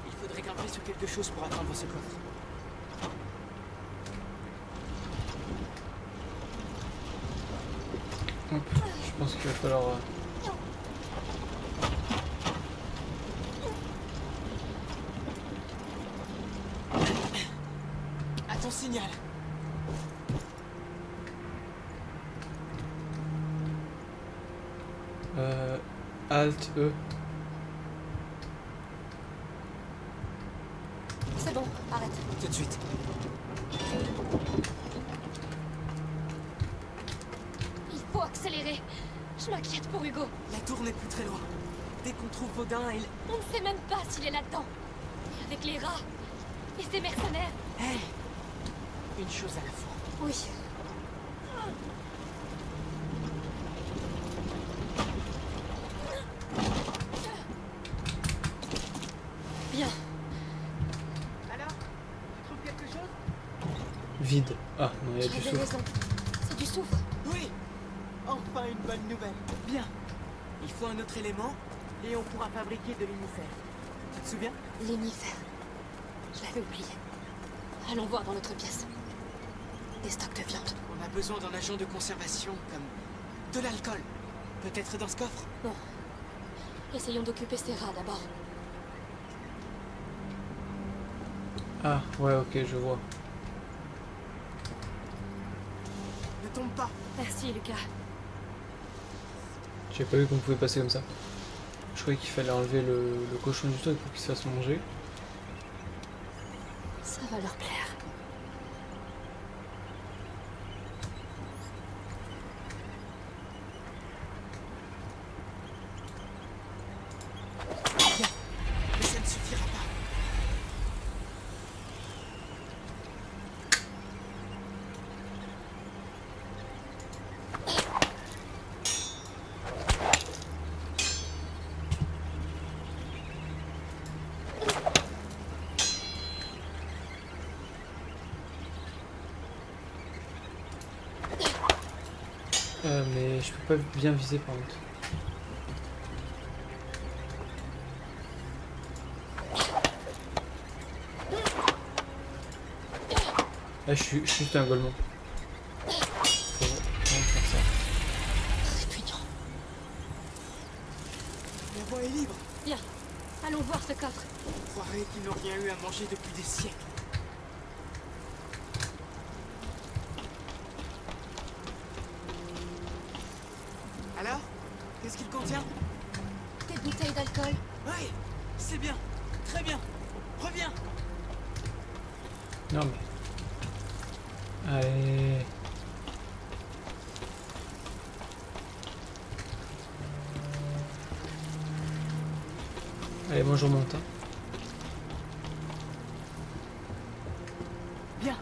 Il faudrait grimper sur quelque chose pour atteindre ce coffre. Hop, je pense qu'il va falloir... À ton signal. Alt, E. C'est bon, arrête. Tout de suite. Il faut accélérer. Je m'inquiète pour Hugo. La tour n'est plus très loin. Dès qu'on trouve Vaudin, il... On ne sait même pas s'il est là-dedans. Et avec les rats et ces mercenaires. Hey, une chose à la fois. Oui. Bien. Alors, tu trouves quelque chose? Vide. Ah non, il y a du J'avais souffle. raison. C'est du soufre. Oui. Enfin une bonne nouvelle. Bien. Il faut un autre élément et on pourra fabriquer de l'unifère. Tu te souviens? L'énifère. Je l'avais oublié. Allons voir dans notre pièce. Des stocks de viande. On a besoin d'un agent de conservation comme De l'alcool. Peut-être dans ce coffre? Non. Essayons d'occuper ces rats d'abord. Ah, ouais, ok, je vois. Ne tombe pas. Merci, Lucas. J'ai pas vu qu'on pouvait passer comme ça. Je croyais qu'il fallait enlever le cochon du truc pour qu'il se fasse manger. Ça va leur plaire. Mais ça ne suffira pas. Mais je peux pas bien viser par contre. Là, je suis juste un golemon. Faut vraiment faire ça. Répugnant. La voie est libre. Bien. Allons voir ce coffre. On croirait qu'ils n'ont rien eu à manger depuis des siècles. Alors? Qu'est-ce qu'il contient? Des bouteilles d'alcool. Oui, c'est bien. Très bien. Reviens. Non mais... Allez... Allez, moi je remonte. Hein. Bien.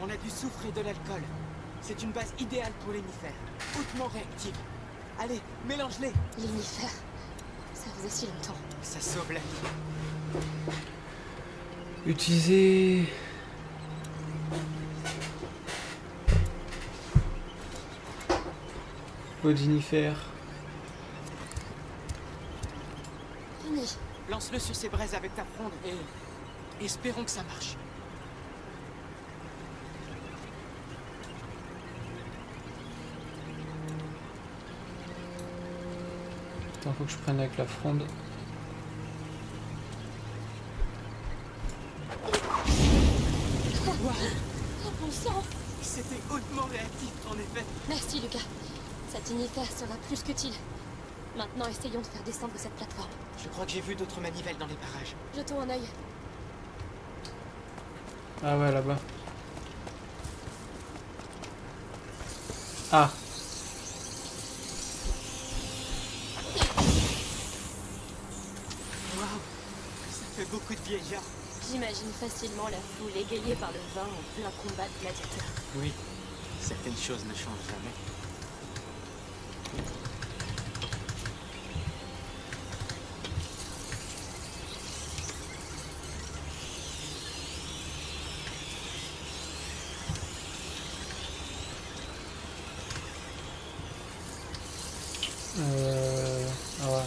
On a du soufre et de l'alcool. C'est une base idéale pour l'énifère. Hautement réactive. Allez, mélange-les. L'inifère. Ça faisait si longtemps. Ça sauve la vie. Utiliser... Odinifère. Fini. Lance-le sur ces braises avec ta fronde et espérons que ça marche. Attends, faut que je prenne avec la fronde. Oh bon sang. C'était hautement réactif, en effet. Merci, Lucas. Cet unitaire sera plus qu'utile. Maintenant, essayons de faire descendre cette plateforme. Je crois que j'ai vu d'autres manivelles dans les parages. Jetons un œil. Ah ouais, là-bas. Ah. Waouh, ça fait beaucoup de vieillards. J'imagine facilement la foule égayée par le vin en plein combat de gladiateurs. Oui, certaines choses ne changent jamais. Ah ouais.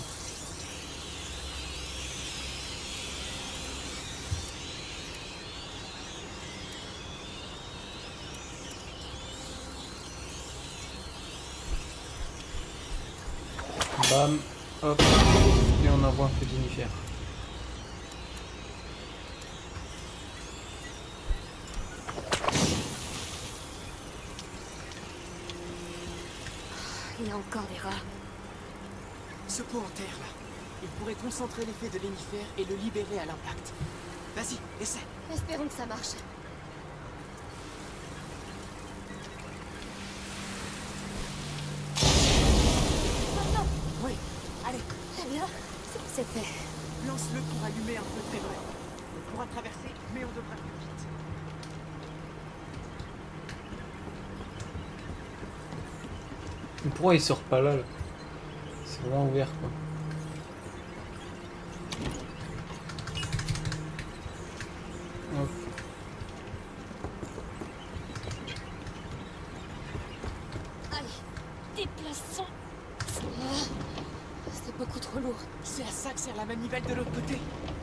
Bam, hop, et on envoie un peu d'inifère. Il y a encore des rats. Ce pot en terre, là, il pourrait concentrer l'effet de l'énifère et le libérer à l'impact. Vas-y, essaie. Espérons que ça marche. Maintenant. Oui, allez, Très bien. C'est fait. lance-le pour allumer un peu de ténèbres. On pourra traverser, mais on devra plus vite. Mais pourquoi il sort pas là? C'est vraiment ouvert quoi. Hop. Allez, déplaçons. Ah, c'est beaucoup trop lourd. C'est à ça que sert la manivelle de l'autre côté.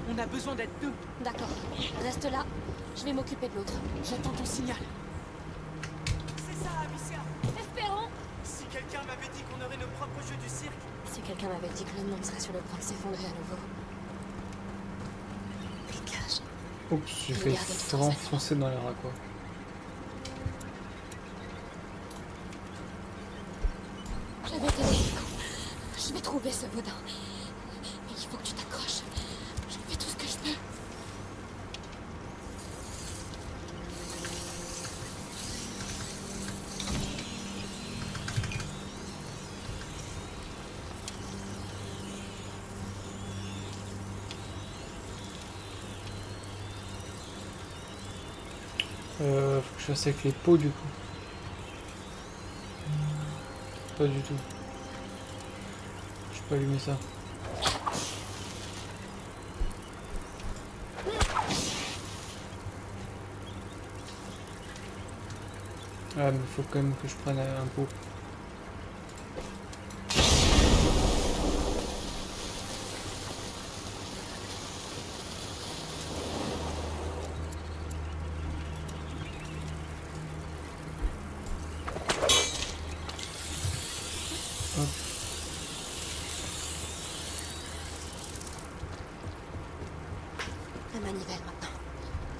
On a besoin d'être deux. D'accord. Reste là. Je vais m'occuper de l'autre. J'attends ton signal. C'est ça, Amicia. Espérons. Si quelqu'un m'avait dit qu'on aurait nos propres jeux du cirque. Si quelqu'un m'avait dit que le monde serait sur le point de s'effondrer à nouveau. Lucas, Oups, j'ai fait foncer dans les raccords. j'avais t'aider. Je vais trouver ce Vaudin. Mais il faut que tu t'accroches. Je fais tout ce que je peux. Faut que je fasse avec les pots du coup. Pas du tout. Je peux allumer ça. Ah mais faut quand même que je prenne un pot. La manivelle maintenant.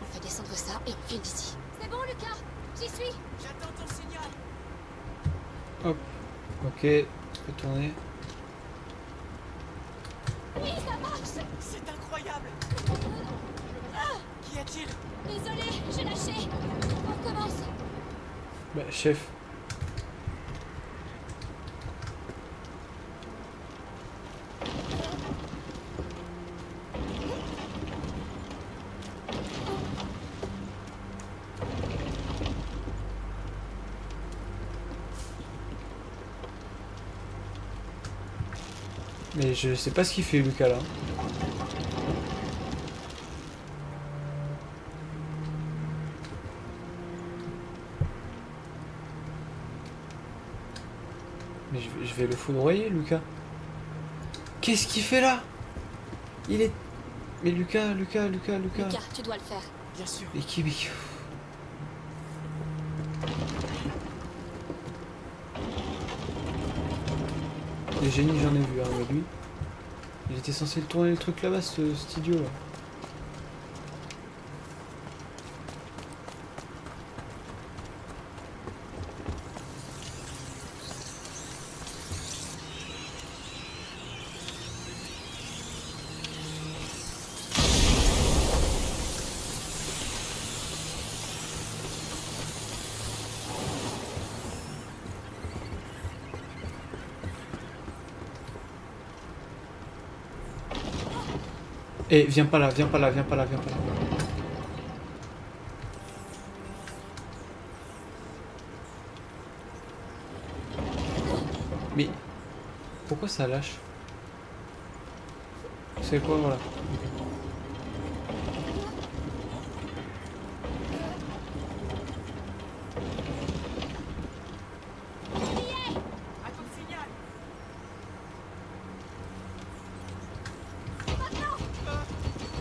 On fait descendre ça et on file d'ici. C'est bon, Lucas. J'y suis. J'attends ton signal. Hop. Ok, tu peux tourner. Oui, ça marche. C'est incroyable. Qu'y a-t-il? Désolé, j'ai lâché. On recommence. Bah chef. Mais je sais pas ce qu'il fait Lucas là. Mais je vais le foudroyer Lucas. Qu'est-ce qu'il fait là? Il est... Mais Lucas. Lucas, tu dois le faire. Bien sûr. Mais qui... Les génies j'en ai vu, hein, mais lui... Il était censé le tourner le truc là-bas, cet idiot là. Eh, viens pas là. Mais... Pourquoi ça lâche? C'est quoi, voilà. Attends le signal.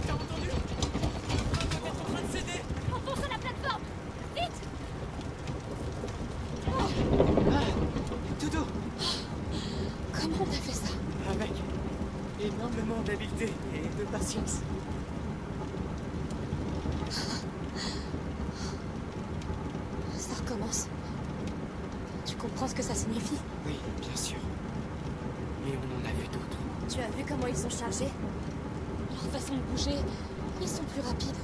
T'as entendu? Le train doit être en train de céder. Enfonce la plateforme. Vite. Doudou. Comment on a fait ça? Avec énormément d'habileté et de patience. Ça recommence. Tu comprends ce que ça signifie? Oui, bien sûr. Mais on en a vu d'autres. Tu as vu comment ils sont chargés? Leur façon de bouger, ils sont plus rapides,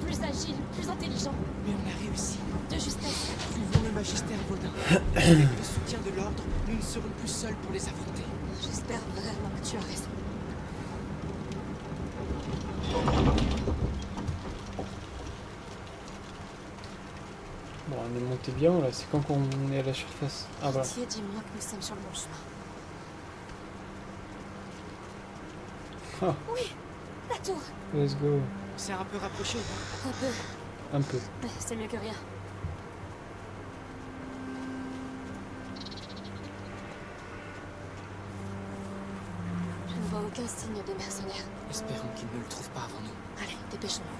plus agiles, plus intelligents. Mais on a réussi. De justesse. Suivons le magistère Vaudin. Avec le soutien de l'ordre, nous ne serons plus seuls pour les affronter. J'espère vraiment que tu as raison. Bon, on est monté bien là, c'est quand qu'on est à la surface? Ah voilà. Pitié, dis-moi que nous sommes sur le bon chemin. Ah, Oui, la tour. let's go. C'est un peu rapproché. Un peu, Un peu. mais c'est mieux que rien. Je ne vois aucun signe des mercenaires. Espérons qu'ils ne le trouvent pas avant nous. Allez, dépêchons-nous.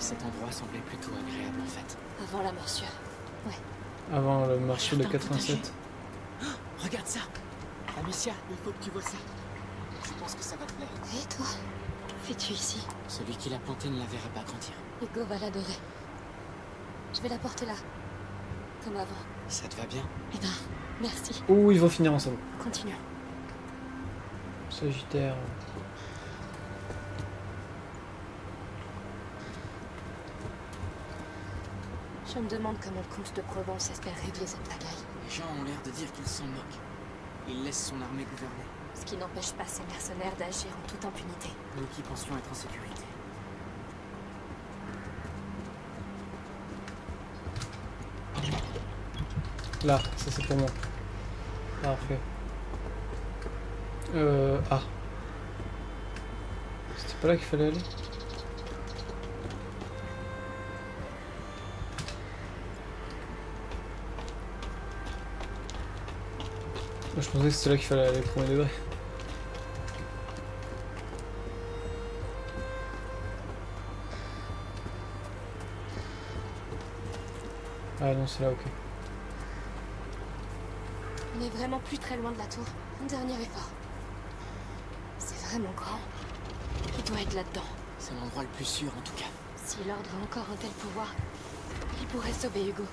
Cet endroit semblait plutôt agréable en fait. Avant la morsure. Avant le marché de Regarde un coup 87. Oh, regarde ça. Amicia, il faut que tu vois ça. Je pense que ça va te plaire. Et toi? Fais-tu ici? Celui qui l'a planté ne la verra pas grandir. Hugo va l'adorer. Je vais la porter là. Comme avant. Ça te va bien? Eh ben, merci. Ouh, ils vont finir ensemble. Continue. Sagittaire. Je me demande comment le comte de Provence espère régler cette pagaille. Les gens ont l'air de dire qu'il s'en moque. Il laisse son armée gouverner. Ce qui n'empêche pas ces mercenaires d'agir en toute impunité. Nous qui pensions être en sécurité. Là, ça c'est pour moi. Parfait. Ah. C'était pas là qu'il fallait aller? Moi, je pensais que c'était là qu'il fallait aller, premier degré. Ah non, c'est là, ok. On est vraiment plus très loin de la tour. Un dernier effort. C'est vraiment grand. Il doit être là-dedans. C'est l'endroit le plus sûr en tout cas. Si l'ordre a encore un tel pouvoir, il pourrait sauver Hugo.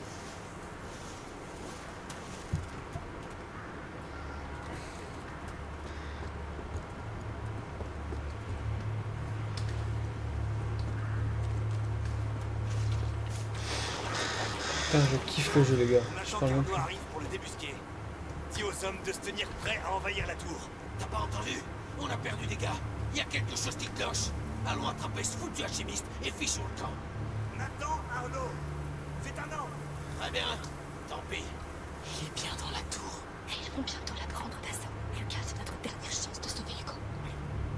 Putain, je kiffe le jeu, les gars. On Je attend parle même qu'Arnaud plus. arrive pour le débusquer. Dis aux hommes de se tenir prêts à envahir la tour. T'as pas entendu? On a perdu des gars. Il y a quelque chose qui cloche. Allons attraper ce foutu alchimiste et fichons le camp. Nathan, Arnaud, c'est un ordre. Très bien. Tant pis. Il est bien dans la tour. Et ils vont bientôt la prendre d'assaut. Lucas, c'est notre dernière chance de sauver Hugo.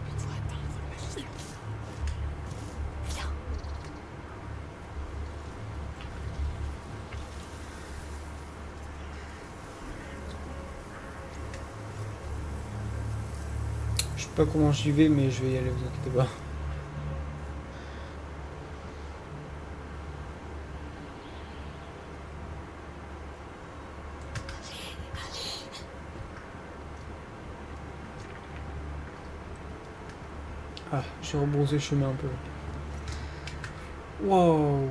On doit atteindre le magistère. Viens. Je sais pas comment j'y vais, mais je vais y aller, vous inquiétez pas. Ah, j'ai rebroussé le chemin un peu. Wow.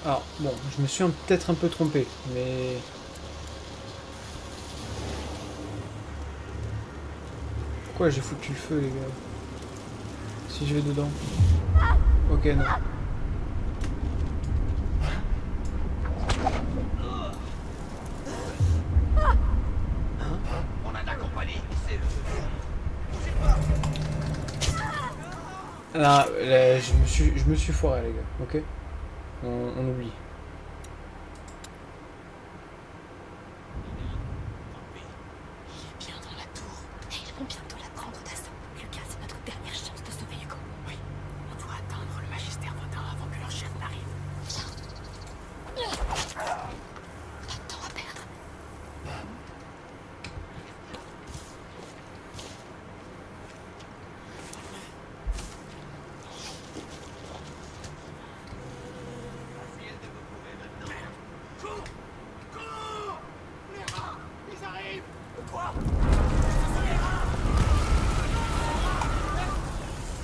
Alors, bon, je me suis peut-être un peu trompé, mais... Pourquoi j'ai foutu le feu, les gars? Si je vais dedans. Ok, non. On a de la compagnie. C'est Ah, là, je me suis foiré, les gars, ok? On oublie. Il est bien dans la tour. Et ils vont bientôt la prendre d'assaut. Lucas, c'est notre dernière chance de sauver Hugo. Oui. On doit atteindre le magistère Vaudin avant que leur chef n'arrive. Pas de temps à perdre. Cours! Cours! Les rats! Ils arrivent! quoi?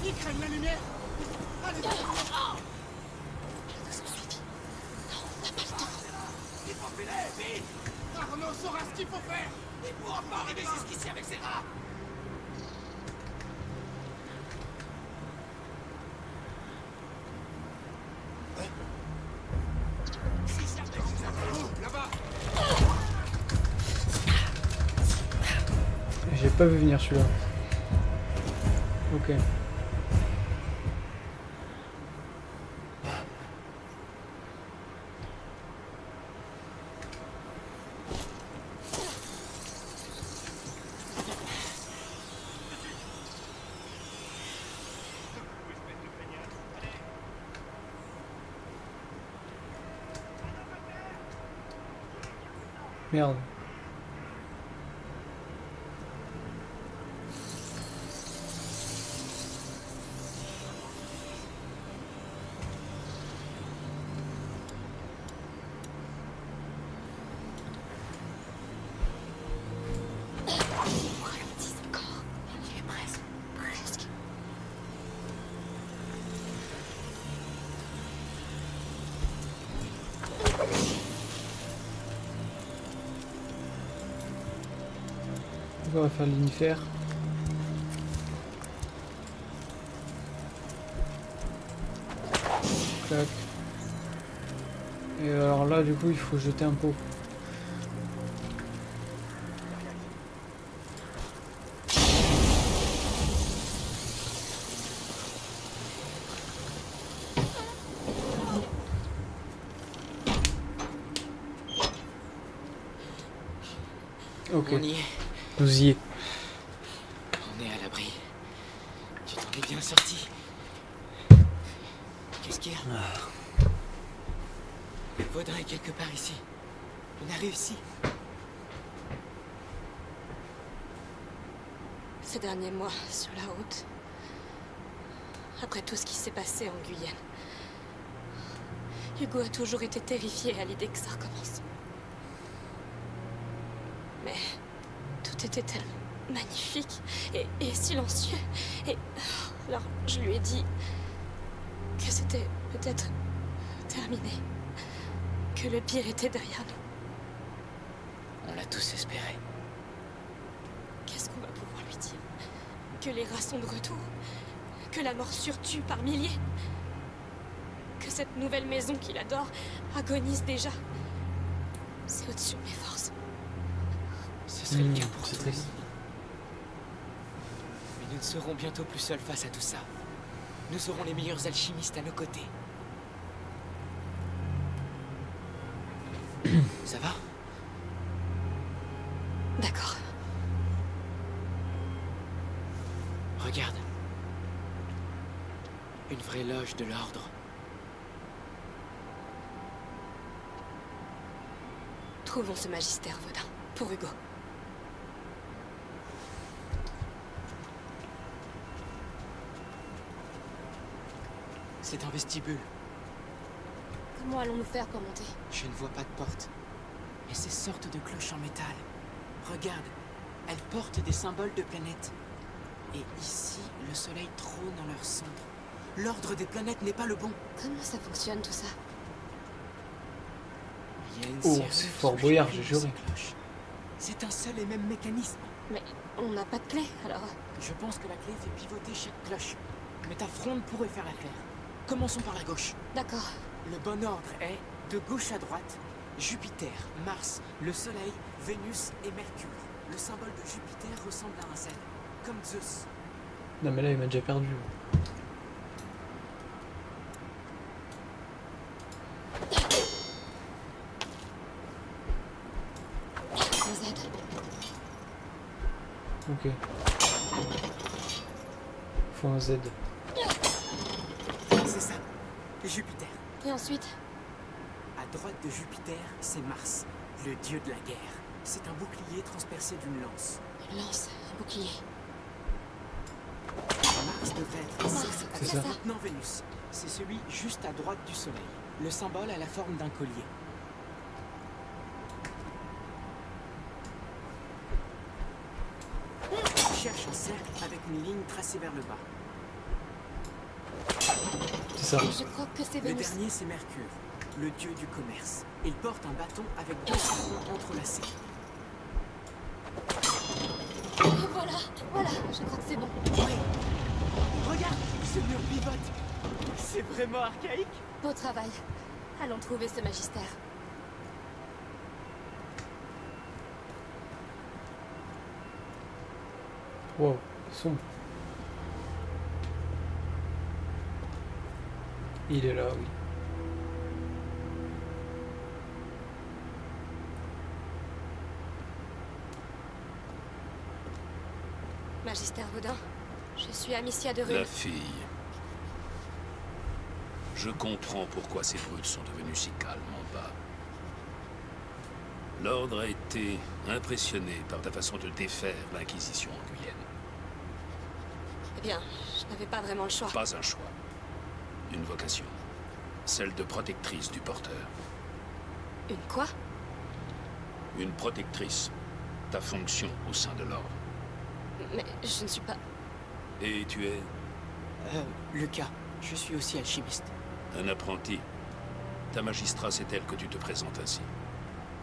Ils craignent la lumière! Allez! Ils nous ont suivis. Non, on n'a pas le temps. Défendez-les, vite! Arnaud saura ce qu'il faut faire! Il pourra pas arriver jusqu'ici avec ses rats! Oh, là-bas! J'ai pas vu venir celui-là. Ok. Merde. On va faire l'inifère. Clac. Et alors là, du coup, il faut jeter un pot. Ok, On y est. nous y est. On est à l'abri. Tu t'en es bien sorti. Qu'est-ce qu'il y a? Vaudin est quelque part ici. On a réussi. Ces derniers mois, sur la route, après tout ce qui s'est passé en Guyane, Hugo a toujours été terrifié à l'idée que ça recommence. Mais tout était tellement magnifique et silencieux. Et alors je lui ai dit que c'était peut-être terminé, que le pire était derrière nous. On l'a tous espéré. Qu'est-ce qu'on va pouvoir lui dire? Que les rats sont de retour? Que la morsure tue par milliers? Que cette nouvelle maison qu'il adore agonise déjà? C'est au-dessus de mes forces. Ce serait le cas pour c'est tous. triste. Mais nous ne serons bientôt plus seuls face à tout ça. Nous aurons les meilleurs alchimistes à nos côtés. Ça va? D'accord. Regarde. Une vraie loge de l'ordre. Trouvons ce magistère, Vaudin, pour Hugo. C'est un vestibule. Comment allons-nous faire pour monter? Je ne vois pas de porte. Mais ces sortes de cloches en métal. Regarde, elles portent des symboles de planètes. Et ici, le soleil trône en leur centre. L'ordre des planètes n'est pas le bon. Comment ça fonctionne tout ça? Il y a une Oh, serrure c'est Fort sur Boyard, chacune j'ai de juré. ces cloches. C'est un seul et même mécanisme. Mais on n'a pas de clé, alors... Je pense que la clé fait pivoter chaque cloche. Mais ta fronde pourrait faire l'affaire. Commençons par la gauche. D'accord. Le bon ordre est, de gauche à droite, Jupiter, Mars, le Soleil, Vénus et Mercure. Le symbole de Jupiter ressemble à un Z, comme Zeus. Non mais là, il m'a déjà perdu. Un Z. Ok. Faut un Z. C'est ça, Jupiter. Et ensuite? À droite de Jupiter, c'est Mars, le dieu de la guerre. C'est un bouclier transpercé d'une lance. Une lance, un bouclier. Mars devrait être ici. C'est ça. Maintenant Vénus, c'est celui juste à droite du Soleil. Le symbole a la forme d'un collier. Cherche un cercle avec une ligne tracée vers le bas. C'est ça. Je crois que c'est Le Vénus. dernier, c'est Mercure, le dieu du commerce. Il porte un bâton avec deux serpents entrelacés. Voilà, voilà, je crois que c'est bon. Regarde, ce mur pivote. C'est vraiment archaïque. Beau travail. Allons trouver ce magistère. Wow, sombre. Il est là, oui. Magistère Vaudin, je suis Amicia de Rune. La fille. Je comprends pourquoi ces brutes sont devenues si calmes en bas. L'Ordre a été impressionné par ta façon de défaire l'Inquisition en Guyenne. Eh bien, je n'avais pas vraiment le choix. Pas un choix. Une vocation. Celle de protectrice du porteur. Une quoi? Une protectrice. Ta fonction au sein de l'Ordre. Mais je ne suis pas... Et tu es Lucas, je suis aussi alchimiste. un apprenti. Ta magistrat, c'est elle que tu te présentes ainsi.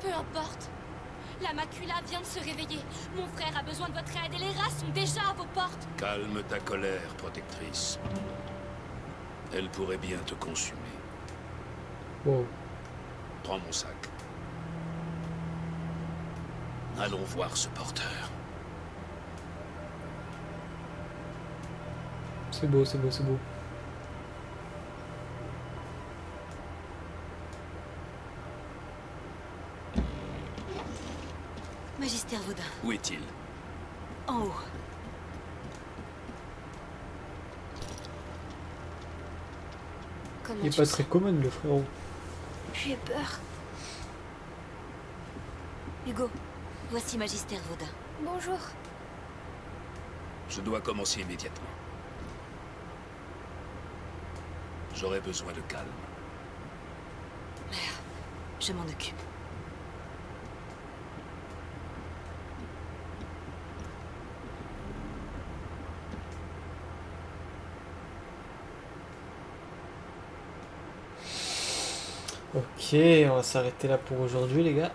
Peu importe. La macula vient de se réveiller. Mon frère a besoin de votre aide et les rats sont déjà à vos portes. Calme ta colère, protectrice. Elle pourrait bien te consumer. Wow. Prends mon sac. Allons voir ce porteur. C'est beau, c'est beau, c'est beau. Magister Vaudin, Où est-il? en haut. Comment Il est tu pas te très sens? commode le frérot. J'ai peur. Hugo, voici Magister Vaudin. Bonjour. Je dois commencer immédiatement. J'aurai besoin de calme. Je m'en occupe. Ok, on va s'arrêter là pour aujourd'hui les gars.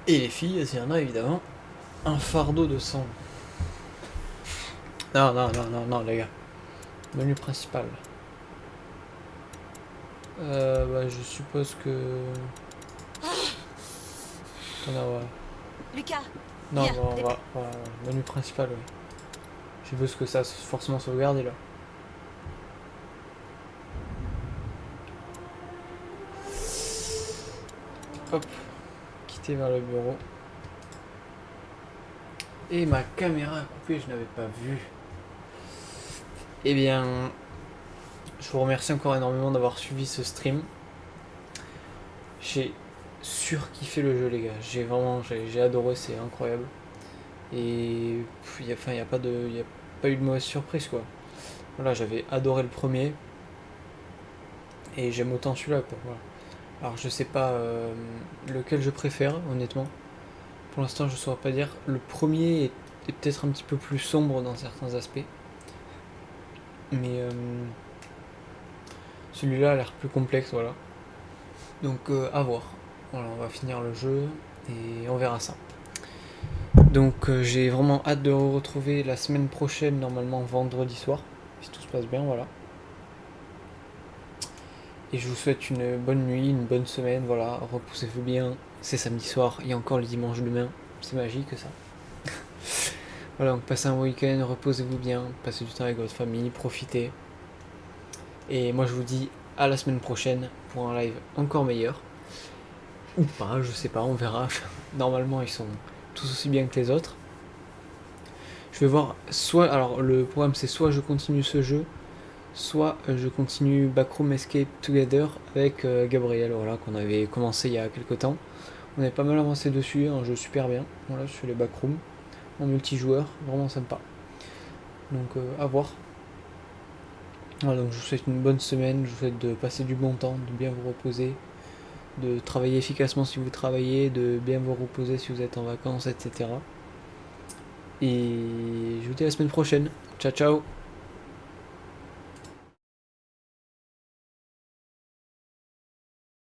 Et les filles, s'il y en a évidemment. Un fardeau de sang. Non, non, non, non, non les gars. Menu principal. Bah, je suppose que... On a, ouais. Lucas, Non, viens, bon, on va, menu principal, oui. Je suppose que ça c'est forcément sauvegardé là. Hop, quitter vers le bureau. Et ma caméra a coupé, je n'avais pas vu. Eh bien, je vous remercie encore énormément d'avoir suivi ce stream. J'ai surkiffé le jeu les gars, j'ai adoré, c'est incroyable. Et il n'y a pas eu de mauvaise surprise quoi. Voilà, j'avais adoré le premier. Et j'aime autant celui-là quoi. Voilà. Alors je sais pas lequel je préfère honnêtement. Pour l'instant je ne saurais pas dire. Le premier est peut-être un petit peu plus sombre dans certains aspects. Mais celui-là a l'air plus complexe, voilà. Donc à voir. Voilà, on va finir le jeu et on verra ça. Donc j'ai vraiment hâte de vous retrouver la semaine prochaine, normalement vendredi soir, si tout se passe bien, voilà. Et je vous souhaite une bonne nuit, une bonne semaine, voilà, reposez-vous bien, c'est samedi soir, il y a encore le dimanche demain, c'est magique ça. Voilà, donc passez un bon week-end, reposez-vous bien, passez du temps avec votre famille, profitez. Et moi je vous dis à la semaine prochaine pour un live encore meilleur. Ou pas, je sais pas, on verra. Normalement ils sont tous aussi bien que les autres. Je vais voir, alors le programme c'est soit je continue ce jeu, soit je continue Backroom Escape Together avec Gabriel, voilà, qu'on avait commencé il y a quelques temps. On avait pas mal avancé dessus, un jeu super bien, voilà, sur les Backrooms, en multijoueur, vraiment sympa. Donc à voir. Voilà, donc je vous souhaite une bonne semaine, je vous souhaite de passer du bon temps, de bien vous reposer, de travailler efficacement si vous travaillez, de bien vous reposer si vous êtes en vacances, etc. Et je vous dis à la semaine prochaine. Ciao ciao.